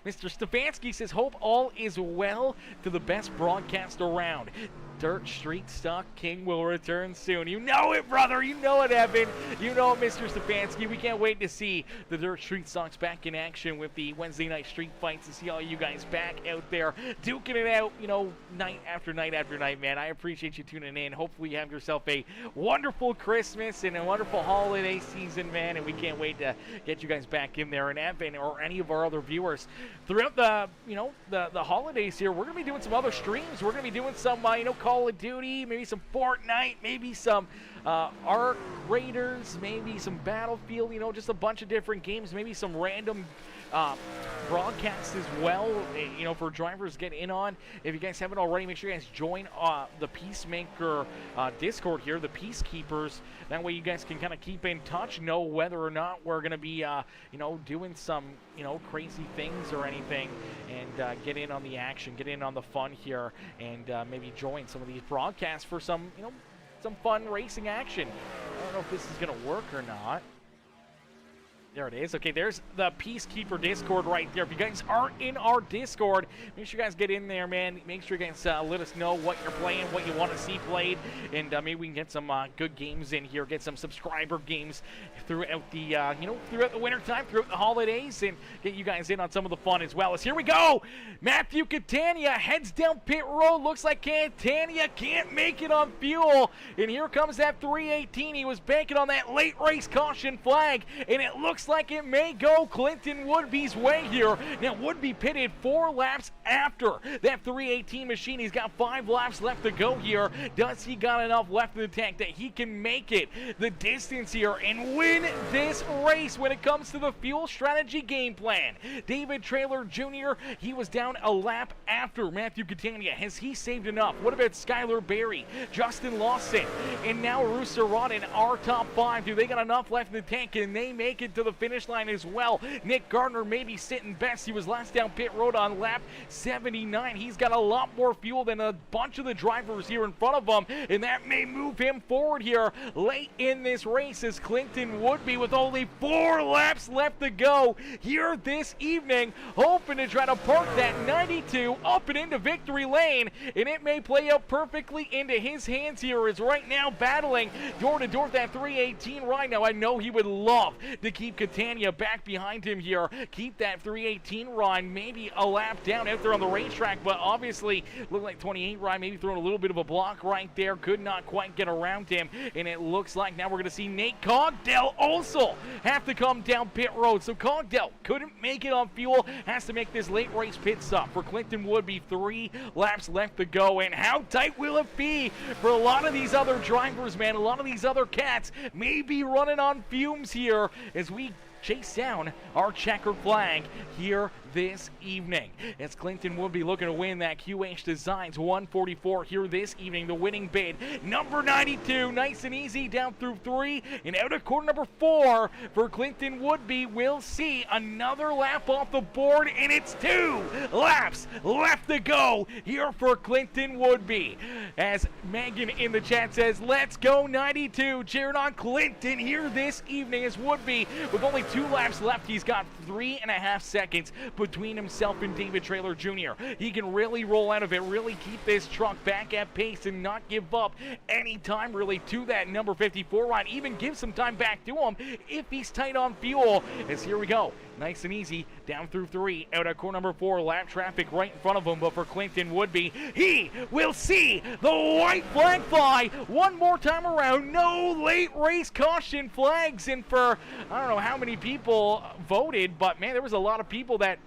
B: Mr. Stefanski says, hope all is well to the best broadcast around. Dirt Street Stock King will return soon. You know it, brother. You know it, Evan. You know it, Mr. Stefanski. We can't wait to see the Dirt Street Stocks back in action with the Wednesday night street fights and see all you guys back out there duking it out, you know, night after night after night, man. I appreciate you tuning in. Hopefully you have yourself a wonderful Christmas and a wonderful holiday season, man, and we can't wait to get you guys back in there. And Evan or any of our other viewers throughout the, you know, the holidays here, we're going to be doing some other streams. We're going to be doing some, you know, Call of Duty, maybe some Fortnite, maybe some Ark Raiders, maybe some Battlefield, you know, just a bunch of different games, maybe some random broadcasts as well, you know, for drivers to get in on. If you guys haven't already, make sure you guys join the Peacemaker Discord here, the Peacekeepers. That way you guys can kind of keep in touch, know whether or not we're going to be, you know, doing some, you know, crazy things or anything, and get in on the action, get in on the fun here, and maybe join some of these broadcasts for some, you know, some fun racing action. I don't know if this is going to work or not. There it is. Okay, there's the Peacekeeper Discord right there. If you guys aren't in our Discord, make sure you guys get in there, man. Make sure you guys let us know what you're playing, what you want to see played, and maybe we can get some good games in here, get some subscriber games throughout the, you know, throughout the wintertime, throughout the holidays, and get you guys in on some of the fun as well. As here we go! Matthew Catania heads down pit road. Looks like Catania can't make it on fuel, and here comes that 318. He was banking on that late race caution flag, and it looks like it may go Clinton Woodby's way here. Now Woodby pitted 4 laps after that 318 machine. He's got 5 laps left to go here. Does he got enough left in the tank that he can make it the distance here and win this race when it comes to the fuel strategy game plan? David Traylor Jr., he was down a lap after Matthew Catania. Has he saved enough? What about Skylar Berry, Justin Lawson, and now Rooster Rodden, our top 5? Do they got enough left in the tank? Can they make it to the finish line as well? Nick Gardner may be sitting best. He was last down pit road on lap 79. He's got a lot more fuel than a bunch of the drivers here in front of him, and that may move him forward here late in this race as Clinton Woodby, with only 4 laps left to go here this evening, hoping to try to park that 92 up and into victory lane, and it may play out perfectly into his hands here, as right now battling door to door that 318 right now. I know he would love to keep Catania back behind him here. Keep that 318 run, maybe a lap down out there on the racetrack, but obviously looked like 28 run, maybe throwing a little bit of a block right there. Could not quite get around him, and it looks like now we're going to see Nate Cogdell also have to come down pit road. So Cogdell couldn't make it on fuel, has to make this late race pit stop. For Clinton Woodby, 3 laps left to go, and how tight will it be for a lot of these other drivers, man? A lot of these other cats may be running on fumes here as we chase down our checkered flag here this evening. As Clinton Woodby looking to win that QH Designs 144 here this evening. The winning bid, number 92, nice and easy down through 3 and out of corner number 4 for Clinton Woodby. We'll see another lap off the board, and it's 2 laps left to go here for Clinton Woodby. As Megan in the chat says, let's go 92, cheering on Clinton here this evening. As Woodby, with only 2 laps left, he's got 3.5 seconds between himself and David Traylor Jr. He can really roll out of it, really keep this truck back at pace and not give up any time really to that number 54 ride, even give some time back to him if he's tight on fuel. As here we go, nice and easy down through 3, out of corner number 4, lap traffic right in front of him. But for Clinton Woodby, he will see the white flag fly one more time around. No late race caution flags, and for I don't know how many people voted, but man, there was a lot of people that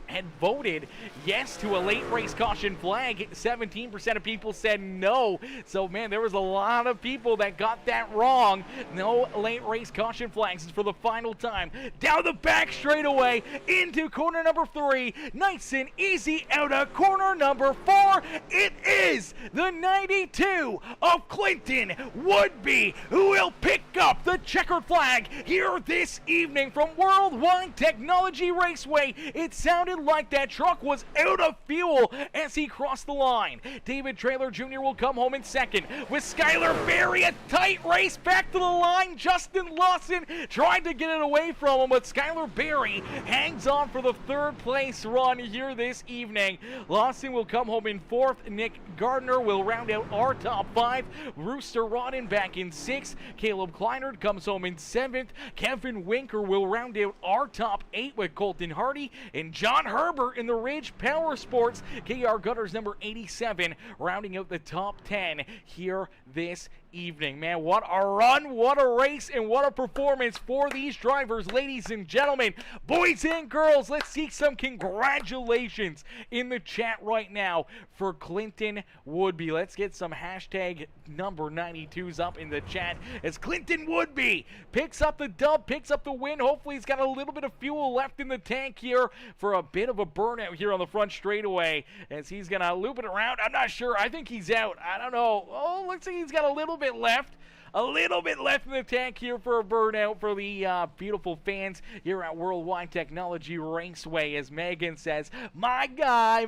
B: had voted yes to a late race caution flag. 17% of people said no. So, man, there was a lot of people that got that wrong. No late race caution flags for the final time. Down the back straightaway into corner number 3. Nice and easy out of corner number 4. It is the 92 of Clinton Woodby who will pick up the checkered flag here this evening from World Wide Technology Raceway. It sounded like that truck was out of fuel as he crossed the line. David Traylor Jr. will come home in second with Skylar Berry. A tight race back to the line. Justin Lawson tried to get it away from him, but Skylar Berry hangs on for the 3rd place run here this evening. Lawson will come home in 4th. Nick Gardner will round out our top 5. Rooster Rodden back in 6th. Caleb Kleinert comes home in 7th. Kevin Winker will round out our top 8 with Colton Hardy and John Herbert in the Ridge Power Sports. KR Gutters number 87 rounding out the top 10 here this evening. Man, what a run, what a race, and what a performance for these drivers. Ladies and gentlemen, boys and girls, let's see some congratulations in the chat right now for Clinton Woodby. Let's get some hashtag number 92s up in the chat as Clinton Woodby picks up the dub, picks up the win. Hopefully he's got a little bit of fuel left in the tank here for a bit of a burnout here on the front straightaway as he's gonna loop it around. I'm not sure. I think he's out. I don't know. Oh, looks like he's got a little bit left. A little bit left in the tank here for a burnout for the beautiful fans here at World Wide Technology Raceway. As Megan says, my guy,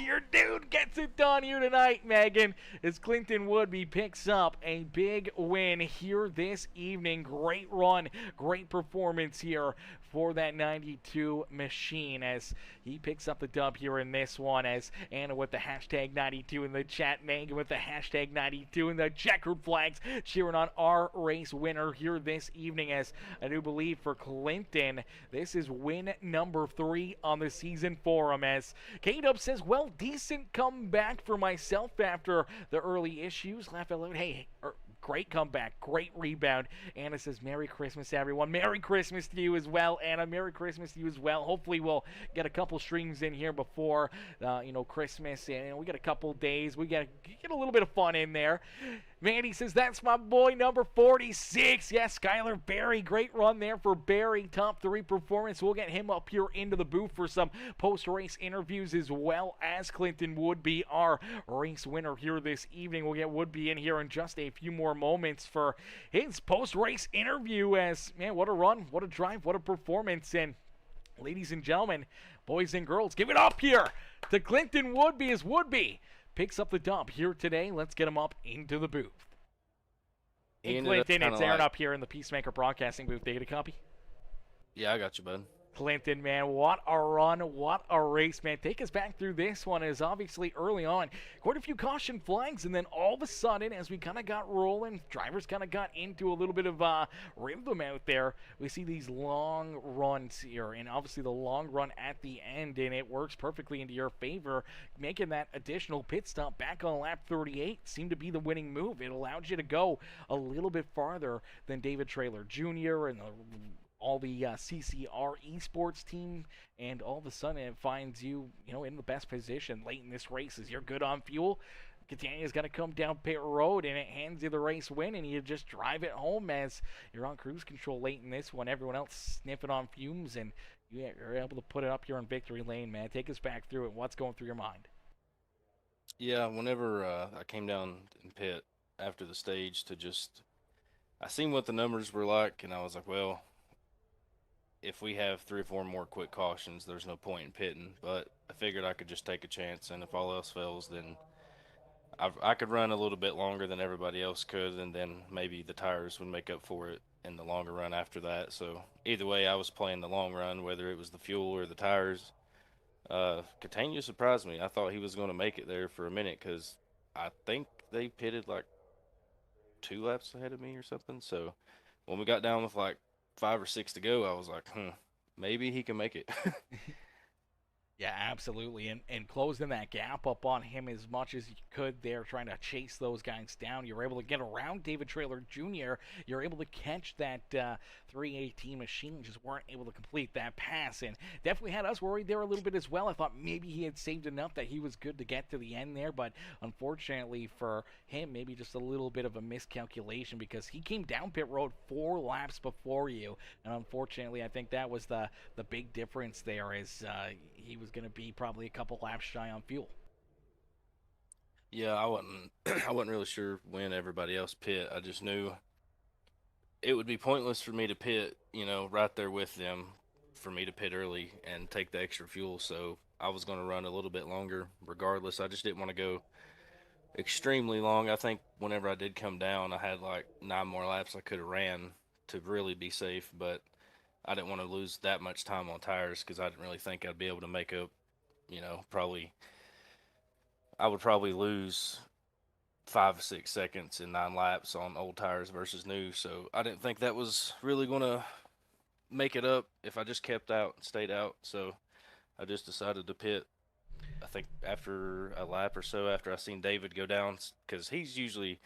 B: your dude gets it done here tonight, Megan. As Clinton Woodby picks up a big win here this evening. Great run, great performance here for that 92 machine as he picks up the dub here in this one. As Anna with the hashtag 92 in the chat, Megan with the hashtag 92 in the checkered flags cheering on our race winner here this evening. As I do believe for Clinton, this is win number 3 on the season for him. As K-Dub says, well, decent comeback for myself after the early issues. Laugh out loud. Hey, great comeback, great rebound. Anna says, Merry Christmas, everyone. Merry Christmas to you as well, Anna. Merry Christmas to you as well. Hopefully we'll get a couple streams in here before, Christmas. And we got a couple days. We get a little bit of fun in there. Mandy says, that's my boy, number 46. Yes, Skylar Berry. Great run there for Berry. Top 3 performance. We'll get him up here into the booth for some post-race interviews as well as Clinton Woodby, our race winner here this evening. We'll get Woodby in here in just a few more moments for his post-race interview. As, man, what a run, what a drive, what a performance. And ladies and gentlemen, boys and girls, give it up here to Clinton Woodby as Woodby picks up the dub here today. Let's get him up into the booth. Hey, Clinton, it's Aaron up here in the Peacemaker Broadcasting booth. Did you get a copy?
C: Yeah, I got you, bud.
B: Clinton, man, what a run, what a race, man. Take us back through this one as obviously early on, quite a few caution flags, and then all of a sudden, as we kind of got rolling, drivers kind of got into a little bit of rhythm out there. We see these long runs here, and obviously the long run at the end, and it works perfectly into your favor, making that additional pit stop back on lap 38 seemed to be the winning move. It allowed you to go a little bit farther than David Traylor Jr. and all the CCR esports team, and all of a sudden it finds you, in the best position late in this race as you're good on fuel. Catania's got to come down pit road, and it hands you the race win, and you just drive it home as you're on cruise control late in this one. Everyone else sniffing on fumes, and you're able to put it up here in victory lane, man. Take us back through it. What's going through your mind?
C: Yeah, whenever I came down in pit after the stage I seen what the numbers were like, and I was like, well, if we have 3 or 4 more quick cautions, there's no point in pitting. But I figured I could just take a chance, and if all else fails, then I could run a little bit longer than everybody else could, and then maybe the tires would make up for it in the longer run after that. So either way, I was playing the long run, whether it was the fuel or the tires. Catania surprised me. I thought he was going to make it there for a minute because I think they pitted like 2 laps ahead of me or something. So when we got down with like 5 or 6 to go, I was like, maybe he can make it.
B: Yeah, absolutely. And closing that gap up on him as much as you could there, trying to chase those guys down. You were able to get around David Traylor Jr. You're able to catch that 318 machine, just weren't able to complete that pass. And definitely had us worried there a little bit as well. I thought maybe he had saved enough that he was good to get to the end there. But unfortunately for him, maybe just a little bit of a miscalculation because he came down pit road 4 laps before you. And unfortunately, I think that was the big difference there is he was going to be probably a couple laps shy on fuel.
C: Yeah, I wasn't I wasn't really sure when everybody else pit. I just knew it would be pointless for me to pit, right there with them for me to pit early and take the extra fuel. So I was going to run a little bit longer regardless. I just didn't want to go extremely long. I think whenever I did come down, I had like 9 more laps I could have ran to really be safe, but I didn't want to lose that much time on tires because I didn't really think I'd be able to make up, probably I would probably lose 5 or 6 seconds in 9 laps on old tires versus new. So I didn't think that was really going to make it up if I just kept out and stayed out. So I just decided to pit. I think after a lap or so after I seen David go down, because he's usually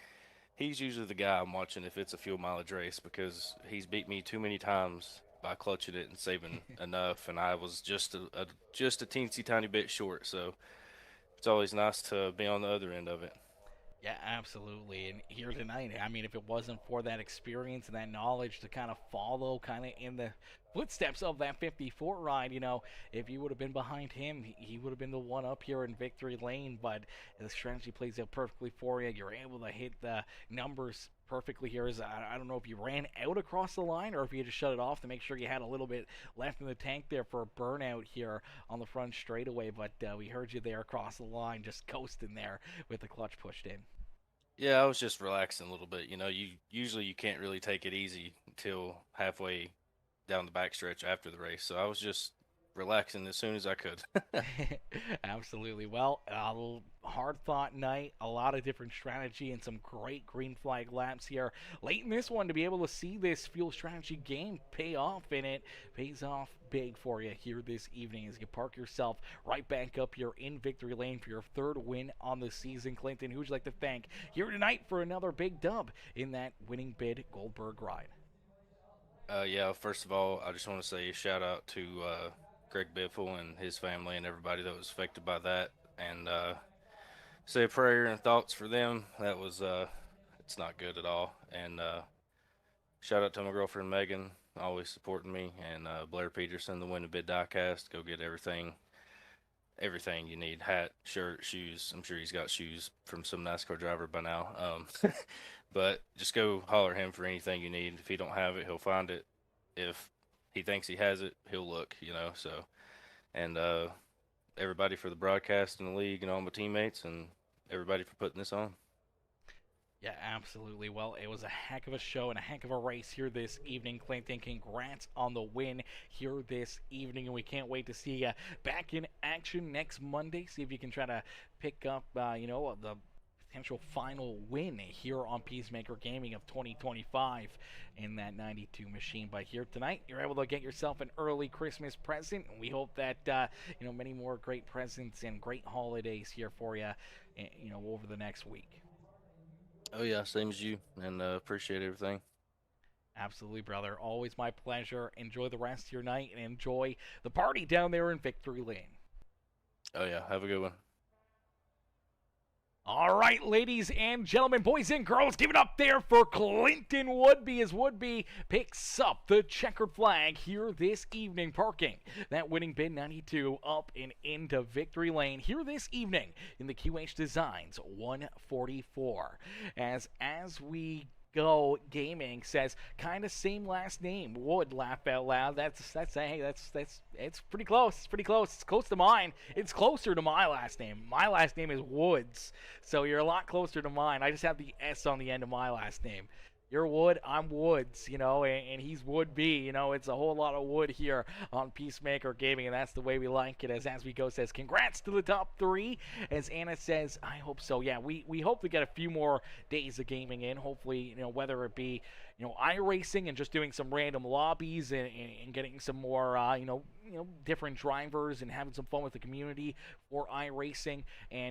C: the guy I'm watching if it's a fuel mileage race because he's beat me too many times by clutching it and saving enough, and I was just a teensy tiny bit short. So it's always nice to be on the other end of it.
B: Yeah, absolutely. And here tonight, I mean, if it wasn't for that experience and that knowledge to kind of follow kind of in the footsteps of that 54 ride, if you would have been behind him, he would have been the one up here in victory lane. But the strategy plays out perfectly for you. You're able to hit the numbers perfectly here. I don't know if you ran out across the line or if you just shut it off to make sure you had a little bit left in the tank there for a burnout here on the front straightaway. But we heard you there across the line, just coasting there with the clutch pushed in.
C: Yeah, I was just relaxing a little bit. You can't really take it easy until halfway down the backstretch after the race. So I was just relaxing as soon as I could.
B: Absolutely. Well, a hard fought night, a lot of different strategy, and some great green flag laps here late in this one to be able to see this fuel strategy game pay off, and it pays off big for you here this evening as you park yourself right back up here in victory lane for your 3rd win on the season. Clinton, who would you like to thank here tonight for another big dub in that winning bid Goldberg ride?
C: Yeah, first of all, I just want to say a shout out to Greg Biffle and his family and everybody that was affected by that, and say a prayer and thoughts for them. That was it's not good at all. And shout out to my girlfriend Megan, always supporting me, and Blair Peterson, the Win a Bid Diecast. Go get everything you need: hat, shirt, shoes. I'm sure he's got shoes from some NASCAR driver by now. But just go holler at him for anything you need. If he don't have it, he'll find it. If he thinks he has it, he'll look. So, and everybody for the broadcast in the league and all my teammates and everybody for putting this on.
B: Yeah, absolutely. Well, it was a heck of a show and a heck of a race here this evening, Clinton. Congrats on the win here this evening, and we can't wait to see you back in action next Monday. See if you can try to pick up, the potential final win here on Peacemaker Gaming of 2025 in that 92 machine. But here tonight, you're able to get yourself an early Christmas present, and we hope that many more great presents and great holidays here for you, over the next week.
C: Oh yeah, same as you, and appreciate everything.
B: Absolutely, brother. Always my pleasure. Enjoy the rest of your night and enjoy the party down there in Victory Lane.
C: Oh yeah, have a good one.
B: All right, ladies and gentlemen, boys and girls, give it up there for Clinton Woodby as Woodby picks up the checkered flag here this evening, parking that winning bid 92 up and into Victory Lane here this evening in the QH Designs 144. As we go gaming says kind of same last name, Wood, laugh out loud. That's it's pretty close. It's close to mine. It's closer to my last name. My last name is Woods, so you're a lot closer to mine. I just have the S on the end of my last name. You're Wood, I'm Woods, and he's Would Be. It's a whole lot of wood here on Peacemaker Gaming, and that's the way we like it. As We Go says, congrats to the top 3. As Anna says, I hope so. Yeah, we hope to get a few more days of gaming in. Hopefully, whether it be, iRacing and just doing some random lobbies and getting some more, different drivers and having some fun with the community for iRacing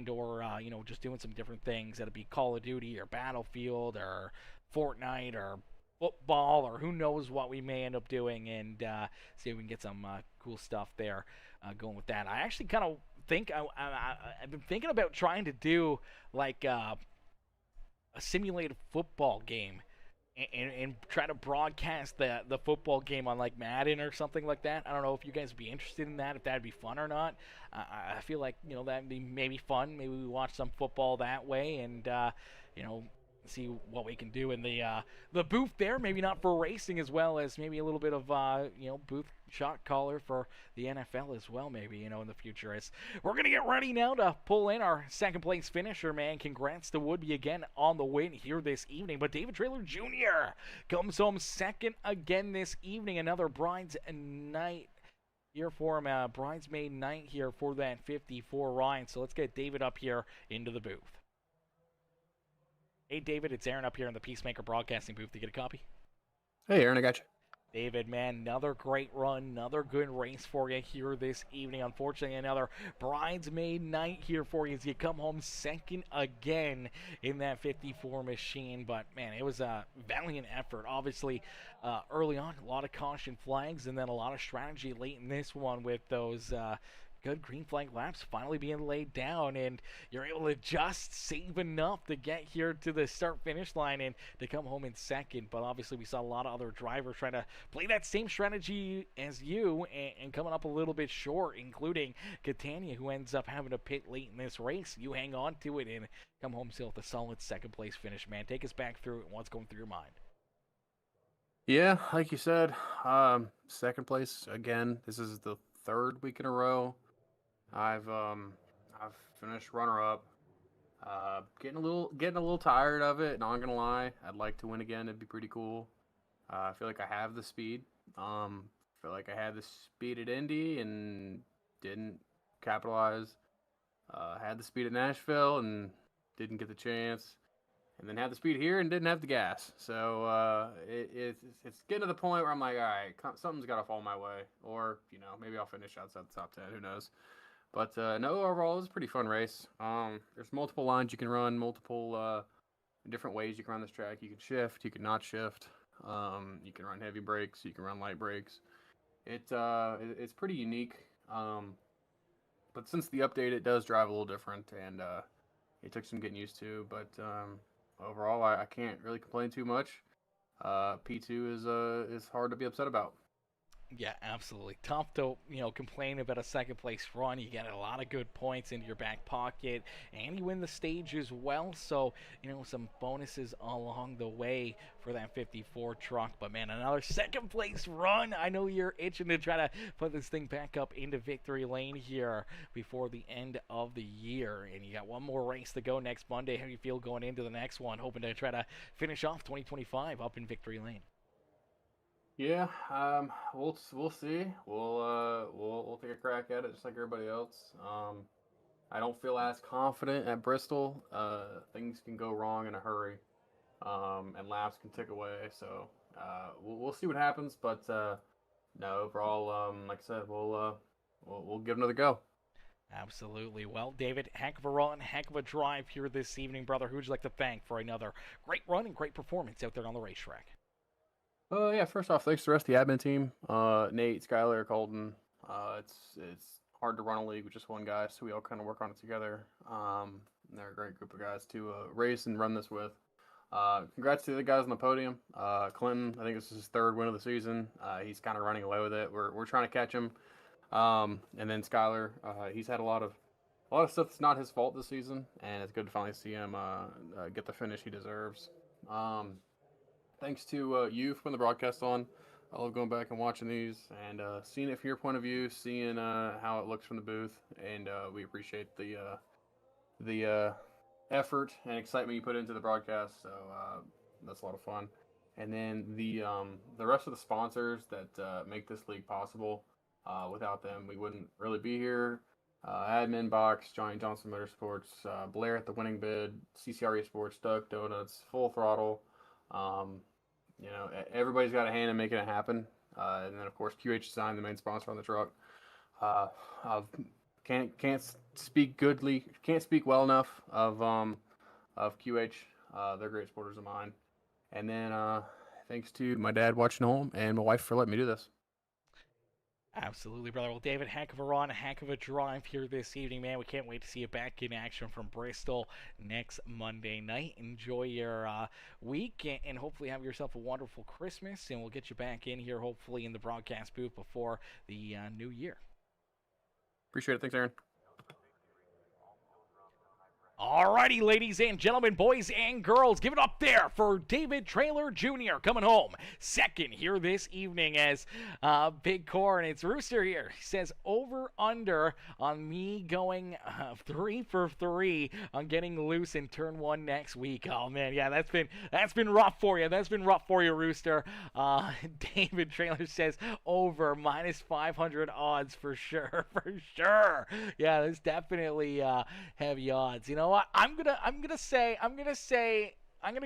B: or just doing some different things. That'd be Call of Duty or Battlefield or Fortnite or football or who knows what we may end up doing, and see if we can get some cool stuff there going with that. I actually kind of think I've been thinking about trying to do like a simulated football game and try to broadcast the football game on like Madden or something like that. I don't know if you guys would be interested in that, if that'd be fun or not. I feel like that'd be maybe fun. Maybe we watch some football that way and see what we can do in the booth there. Maybe not for racing, as well as maybe a little bit of booth shot caller for the NFL as well, maybe in the future. As we're gonna get ready now to pull in our second place finisher, man. Congrats to Woodby again on the win here this evening. But David Traylor Jr. comes home second again this evening. Another bride's night here for him, bridesmaid night here for that 54 Ryan. So let's get David up here into the booth. Hey, David, it's Aaron up here in the Peacemaker Broadcasting booth. To get a copy?
D: Hey, Aaron, I got you.
B: David, man, another great run, another good race for you here this evening. Unfortunately, another bridesmaid night here for you as you come home second again in that 54 machine. But, man, it was a valiant effort. Obviously, early on, a lot of caution flags and then a lot of strategy late in this one with those good green flag laps finally being laid down, and you're able to just save enough to get here to the start finish line and to come home in second. But obviously we saw a lot of other drivers trying to play that same strategy as you and coming up a little bit short, including Catania, who ends up having to pit late in this race. You hang on to it and come home still with a solid second place finish, man. Take us back through it and what's going through your mind.
D: Yeah, like you said, second place again. This is the third week in a row. I've finished runner up. Getting a little tired of it. Not gonna lie, I'd like to win again. It'd be pretty cool. I feel like I have the speed. Feel like I had the speed at Indy and didn't capitalize. Had the speed at Nashville and didn't get the chance. And then had the speed here and didn't have the gas. So it's getting to the point where I'm like, all right, something's got to fall my way. Or, maybe I'll finish outside the top 10. Who knows? But no, overall, it was a pretty fun race. There's multiple lines you can run, multiple different ways you can run this track. You can shift, you can not shift. You can run heavy brakes, you can run light brakes. It's pretty unique. But since the update, it does drive a little different, and it took some getting used to. But overall, I can't really complain too much. P2 is hard to be upset about.
B: Yeah, absolutely. Tough to, complain about a second place run. You get a lot of good points into your back pocket, and you win the stage as well. So, some bonuses along the way for that 54 truck. But man, another second place run. I know you're itching to try to put this thing back up into victory lane here before the end of the year. And you got one more race to go next Monday. How do you feel going into the next one? Hoping to try to finish off 2025 up in victory lane.
D: Yeah, we'll see. We'll take a crack at it just like everybody else. I don't feel as confident at Bristol. Things can go wrong in a hurry, and laps can tick away. So we'll see what happens. But no, overall, like I said, we'll give it another go.
B: Absolutely. Well, David, heck of a run, heck of a drive here this evening, brother. Who'd you like to thank for another great run and great performance out there on the racetrack?
D: Yeah, first off, thanks to the rest of the admin team. Nate, Skylar, Colton. It's hard to run a league with just one guy, so we all kind of work on it together. They're a great group of guys to race and run this with. Congrats to the guys on the podium. Clinton, I think this is his third win of the season. He's kind of running away with it. We're trying to catch him. And then Skylar, he's had a lot of stuff that's not his fault this season, and it's good to finally see him get the finish he deserves. Thanks to you for putting the broadcast on. I love going back and watching these and seeing it from your point of view, seeing how it looks from the booth, and we appreciate the effort and excitement you put into the broadcast. So that's a lot of fun. And then the rest of the sponsors that make this league possible. Without them, we wouldn't really be here. Admin Box, Johnny Johnson Motorsports, Blair at the Winning Bid, CCRE Sports, Doug Donuts, Full Throttle. Everybody's got a hand in making it happen. And then of course QH Design, the main sponsor on the truck. I can't speak well enough of QH. They're great supporters of mine. And then thanks to my dad watching home and my wife for letting me do this.
B: Absolutely, brother. Well, David, heck of a run, heck of a drive here this evening, man. We can't wait to see you back in action from Bristol next Monday night. Enjoy your week and hopefully have yourself a wonderful Christmas, and we'll get you back in here hopefully in the broadcast booth before the new year.
D: Appreciate it. Thanks, Aaron.
B: Alrighty, ladies and gentlemen, boys and girls, give it up there for David Traylor Jr. coming home second here this evening as Big Corn. It's Rooster here. He says over under on me going 3 for 3 on getting loose in turn 1 next week. Oh man, yeah, that's been rough for you. That's been rough for you, Rooster. David Traylor says over -500 odds for sure, for sure. Yeah, that's definitely heavy odds. You know what? I'm gonna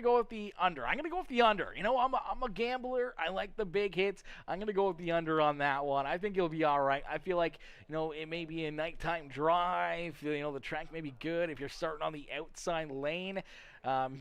B: go with the under. I'm gonna go with the under. I'm a gambler. I like the big hits. I'm gonna go with the under on that one. I think it'll be all right. I feel like it may be a nighttime drive. The track may be good if you're starting on the outside lane.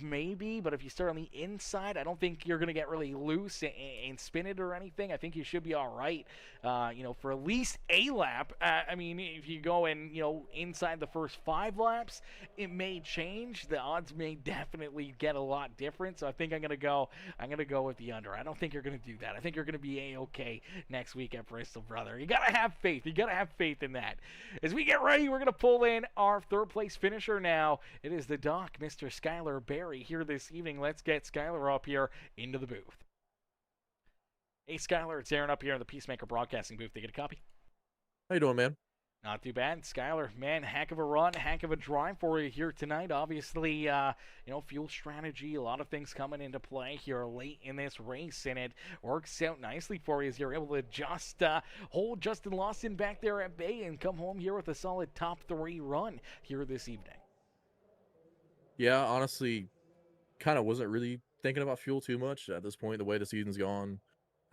B: Maybe, but if you start on the inside, I don't think you're going to get really loose and spin it or anything. I think you should be all right, for at least a lap. If you go in, inside the first 5 laps, it may change. The odds may definitely get a lot different, so I think I'm going to go with the under. I don't think you're going to do that. I think you're going to be A-okay next week at Bristol, brother. You got to have faith. You got to have faith in that. As we get ready, we're going to pull in our third place finisher now. It is the Doc, Mr. Skylar Barry here this evening. Let's get Skylar up here into the booth. Hey Skylar, it's Aaron up here in the Peacemaker Broadcasting booth. They get a copy?
E: How you doing, man?
B: Not too bad. Skylar, man, heck of a run, heck of a drive for you here tonight. Obviously, fuel strategy, a lot of things coming into play here late in this race, and it works out nicely for you as you're able to just hold Justin Lawson back there at bay and come home here with a solid top 3 run here this evening.
E: Yeah, honestly, kind of wasn't really thinking about fuel too much at this point. The way the season's gone,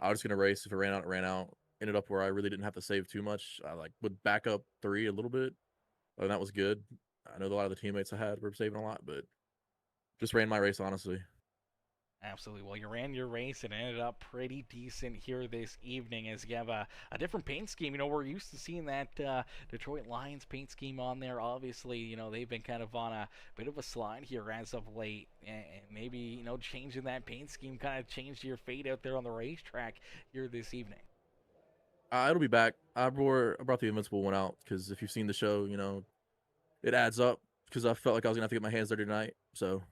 E: I was just gonna race. If it ran out, it ran out. Ended up where I really didn't have to save too much. I would back up 3 a little bit, and that was good. I know a lot of the teammates I had were saving a lot, but just ran my race honestly.
B: Absolutely. Well, you ran your race and ended up pretty decent here this evening as you have a different paint scheme. We're used to seeing that Detroit Lions paint scheme on there. Obviously, they've been kind of on a bit of a slide here as of late. And maybe, changing that paint scheme kind of changed your fate out there on the racetrack here this evening.
E: It'll be back. I brought the Invincible one out because if you've seen the show, it adds up. Because I felt like I was gonna have to get my hands dirty tonight, so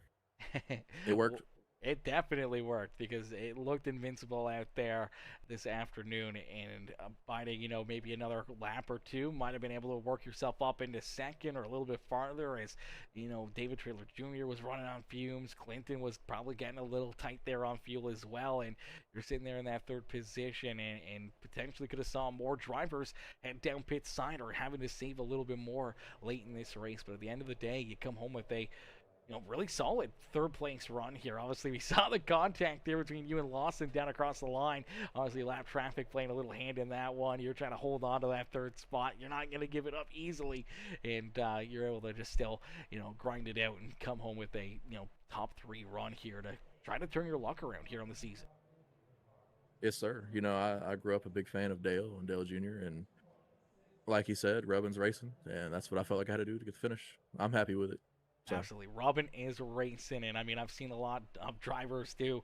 E: it
B: Well,
E: worked.
B: it definitely worked because it looked invincible out there this afternoon, and finding maybe another lap or two might have been able to work yourself up into second or a little bit farther as David Trailer Jr. was running on fumes. Clinton was probably getting a little tight there on fuel as well, and you're sitting there in that third position and potentially could have saw more drivers head down pit side or having to save a little bit more late in this race. But at the end of the day, you come home with a really solid third place run here. Obviously, we saw the contact there between you and Lawson down across the line. Obviously, lap traffic playing a little hand in that one. You're trying to hold on to that third spot. You're not going to give it up easily, and you're able to just still, grind it out and come home with a, top 3 run here to try to turn your luck around here on the season.
E: Yes, sir. I grew up a big fan of Dale and Dale Jr. and like he said, Rubbin's racing, and that's what I felt like I had to do to get the finish. I'm happy with it. So
B: Absolutely. Robin is racing, and I mean, I've seen a lot of drivers do,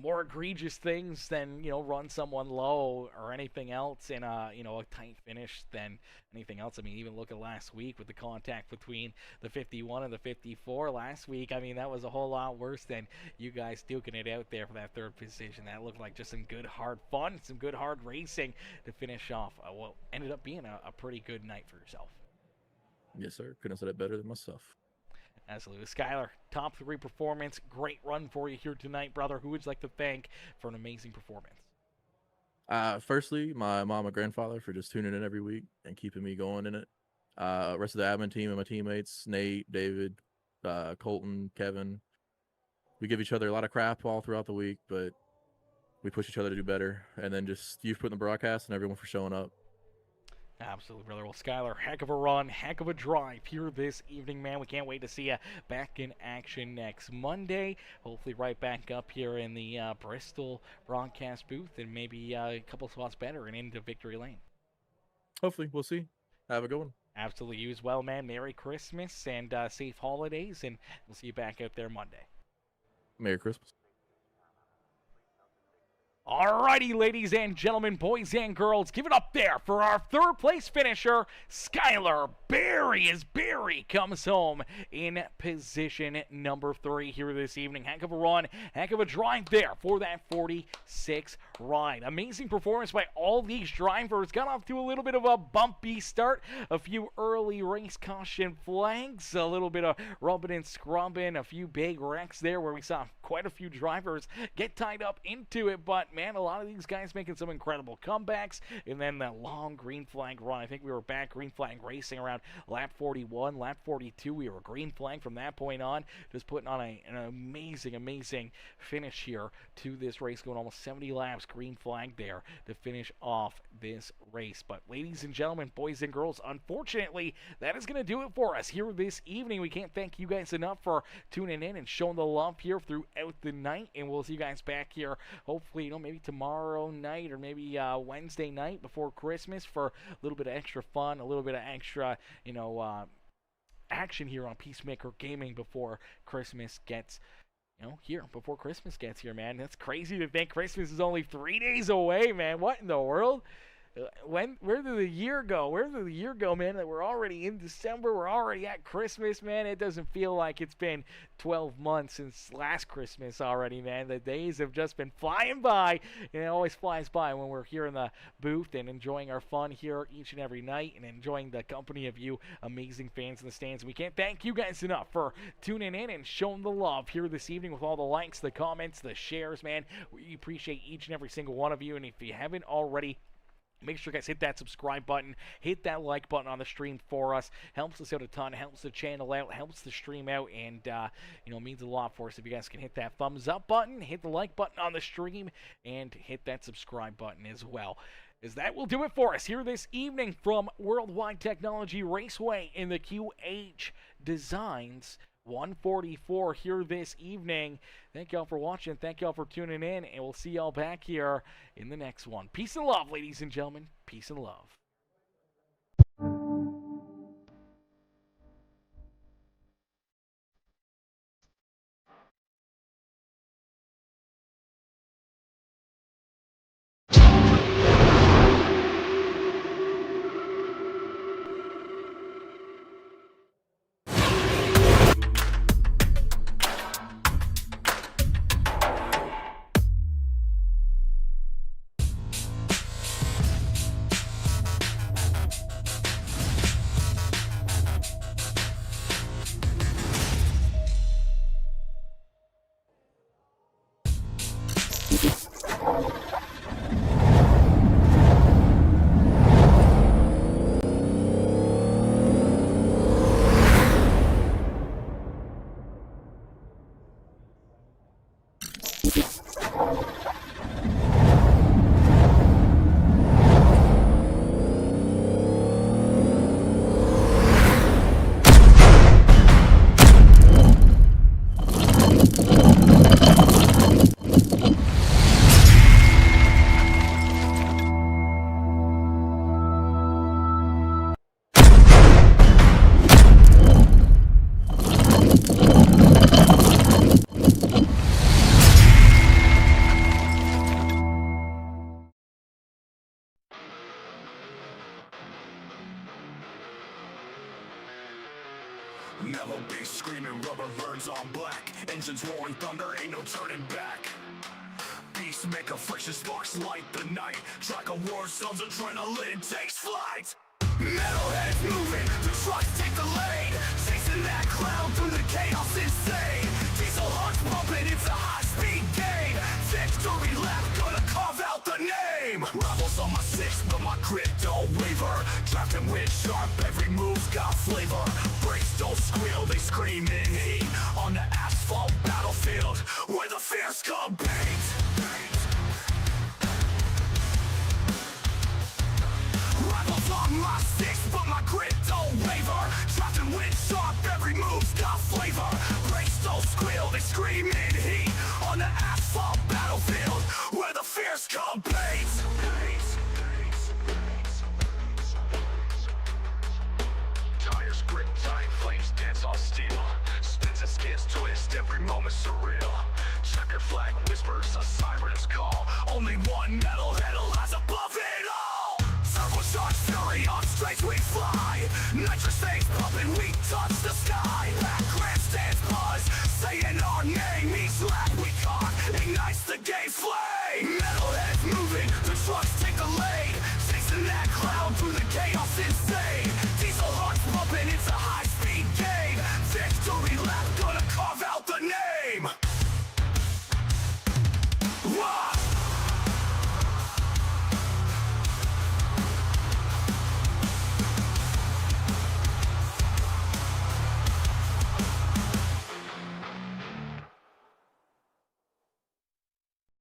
B: more egregious things than, run someone low or anything else in a tight finish than anything else. I mean, even look at last week with the contact between the 51 and the 54 last week. I mean, that was a whole lot worse than you guys duking it out there for that third position. That looked like just some good, hard fun, some good, hard racing to finish off what ended up being a pretty good night for yourself.
E: yes, sir. Couldn't have said it better than myself.
B: Absolutely. Skylar, top 3 performance. Great run for you here tonight, brother. Who would you like to thank for an amazing performance?
E: Firstly, my mom and grandfather for just tuning in every week and keeping me going in it. Rest of the admin team and my teammates, Nate, David, Colton, Kevin. We give each other a lot of crap all throughout the week, but we push each other to do better. And then just you putting the broadcast and everyone for showing up.
B: Absolutely, brother. Well, Skylar, heck of a run, heck of a drive here this evening, man. We can't wait to see you back in action next Monday. Hopefully right back up here in the Bristol broadcast booth and maybe a couple spots better and into victory lane.
E: Hopefully, we'll see. Have a good one.
B: Absolutely. You as well, man. Merry Christmas and safe holidays, and we'll see you back out there Monday.
E: Merry Christmas.
B: Alrighty, ladies and gentlemen, boys and girls, give it up there for our third place finisher, Skylar Berry, as Berry comes home in position number 3 here this evening. Heck of a run, heck of a drive there for that 46 ride. Amazing performance by all these drivers. Got off to a little bit of a bumpy start, a few early race caution flags, a little bit of rubbing and scrubbing, a few big wrecks there where we saw quite a few drivers get tied up into it, but man, a lot of these guys making some incredible comebacks, and then that long green flag run. I think we were back green flag racing around lap 41, lap 42. We were green flag from that point on, just putting on an amazing finish here to this race, going almost 70 laps green flag there to finish off this race. But ladies and gentlemen, boys and girls, unfortunately, that is going to do it for us here this evening. We can't thank you guys enough for tuning in and showing the love here throughout the night, and we'll see you guys back here hopefully, maybe tomorrow night or maybe Wednesday night before Christmas for a little bit of extra fun, a little bit of extra, action here on Peacemaker Gaming before Christmas gets before Christmas gets here, man. That's crazy to think Christmas is only 3 days away, man. What in the world? Where did the year go? Where did the year go, man? That we're already in December. We're already at Christmas, man. It doesn't feel like it's been 12 months since last Christmas already, man. The days have just been flying by, and it always flies by when we're here in the booth and enjoying our fun here each and every night and enjoying the company of you amazing fans in the stands. We can't thank you guys enough for tuning in and showing the love here this evening with all the likes, the comments, the shares, man. We appreciate each and every single one of you, and if you haven't already, make sure, guys, hit that subscribe button, hit that like button on the stream for us. Helps us out a ton, helps the channel out, helps the stream out, and, means a lot for us if you guys can hit that thumbs up button, hit the like button on the stream, and hit that subscribe button as well. As that will do it for us here this evening from World Wide Technology Raceway in the QH Designs 144 here this evening. Thank y'all for watching. Thank y'all for tuning in, and we'll see y'all back here in the next one. Peace and love, ladies and gentlemen. Peace and love.
A: Mellow bass screaming, rubber burns on black. Engines roaring thunder, ain't no turning back. Beast make a friction, sparks light the night. Track of war sounds, adrenaline takes flight. Metalheads moving, the trucks take the lead. Chasing that cloud through the chaos insane. Diesel hearts pumping, it's a high-speed game. Victory lap, gonna carve out the name. Rebels on my six, but my grip don't waver. Drafting wind sharp, every move's got flavor. Brakes don't squeal, they scream in heat. On the asphalt battlefield, where the fears compete. Rivals on my six, but my grit don't waver. Drafting wind sharp, every move's got flavor. Brakes don't squeal, they scream in heat. On the asphalt battlefield, where the fears compete. Tires grip tight, flames dance on steel. Spins and skids twist, every moment surreal. Checkered flag whispers, a siren's call. Only one metalhead lies above it all. Turbocharged fury on straight we fly. Nitrous things pumping, we touch the sky. Back grandstands buzz, saying our name. Each lap we caught ignites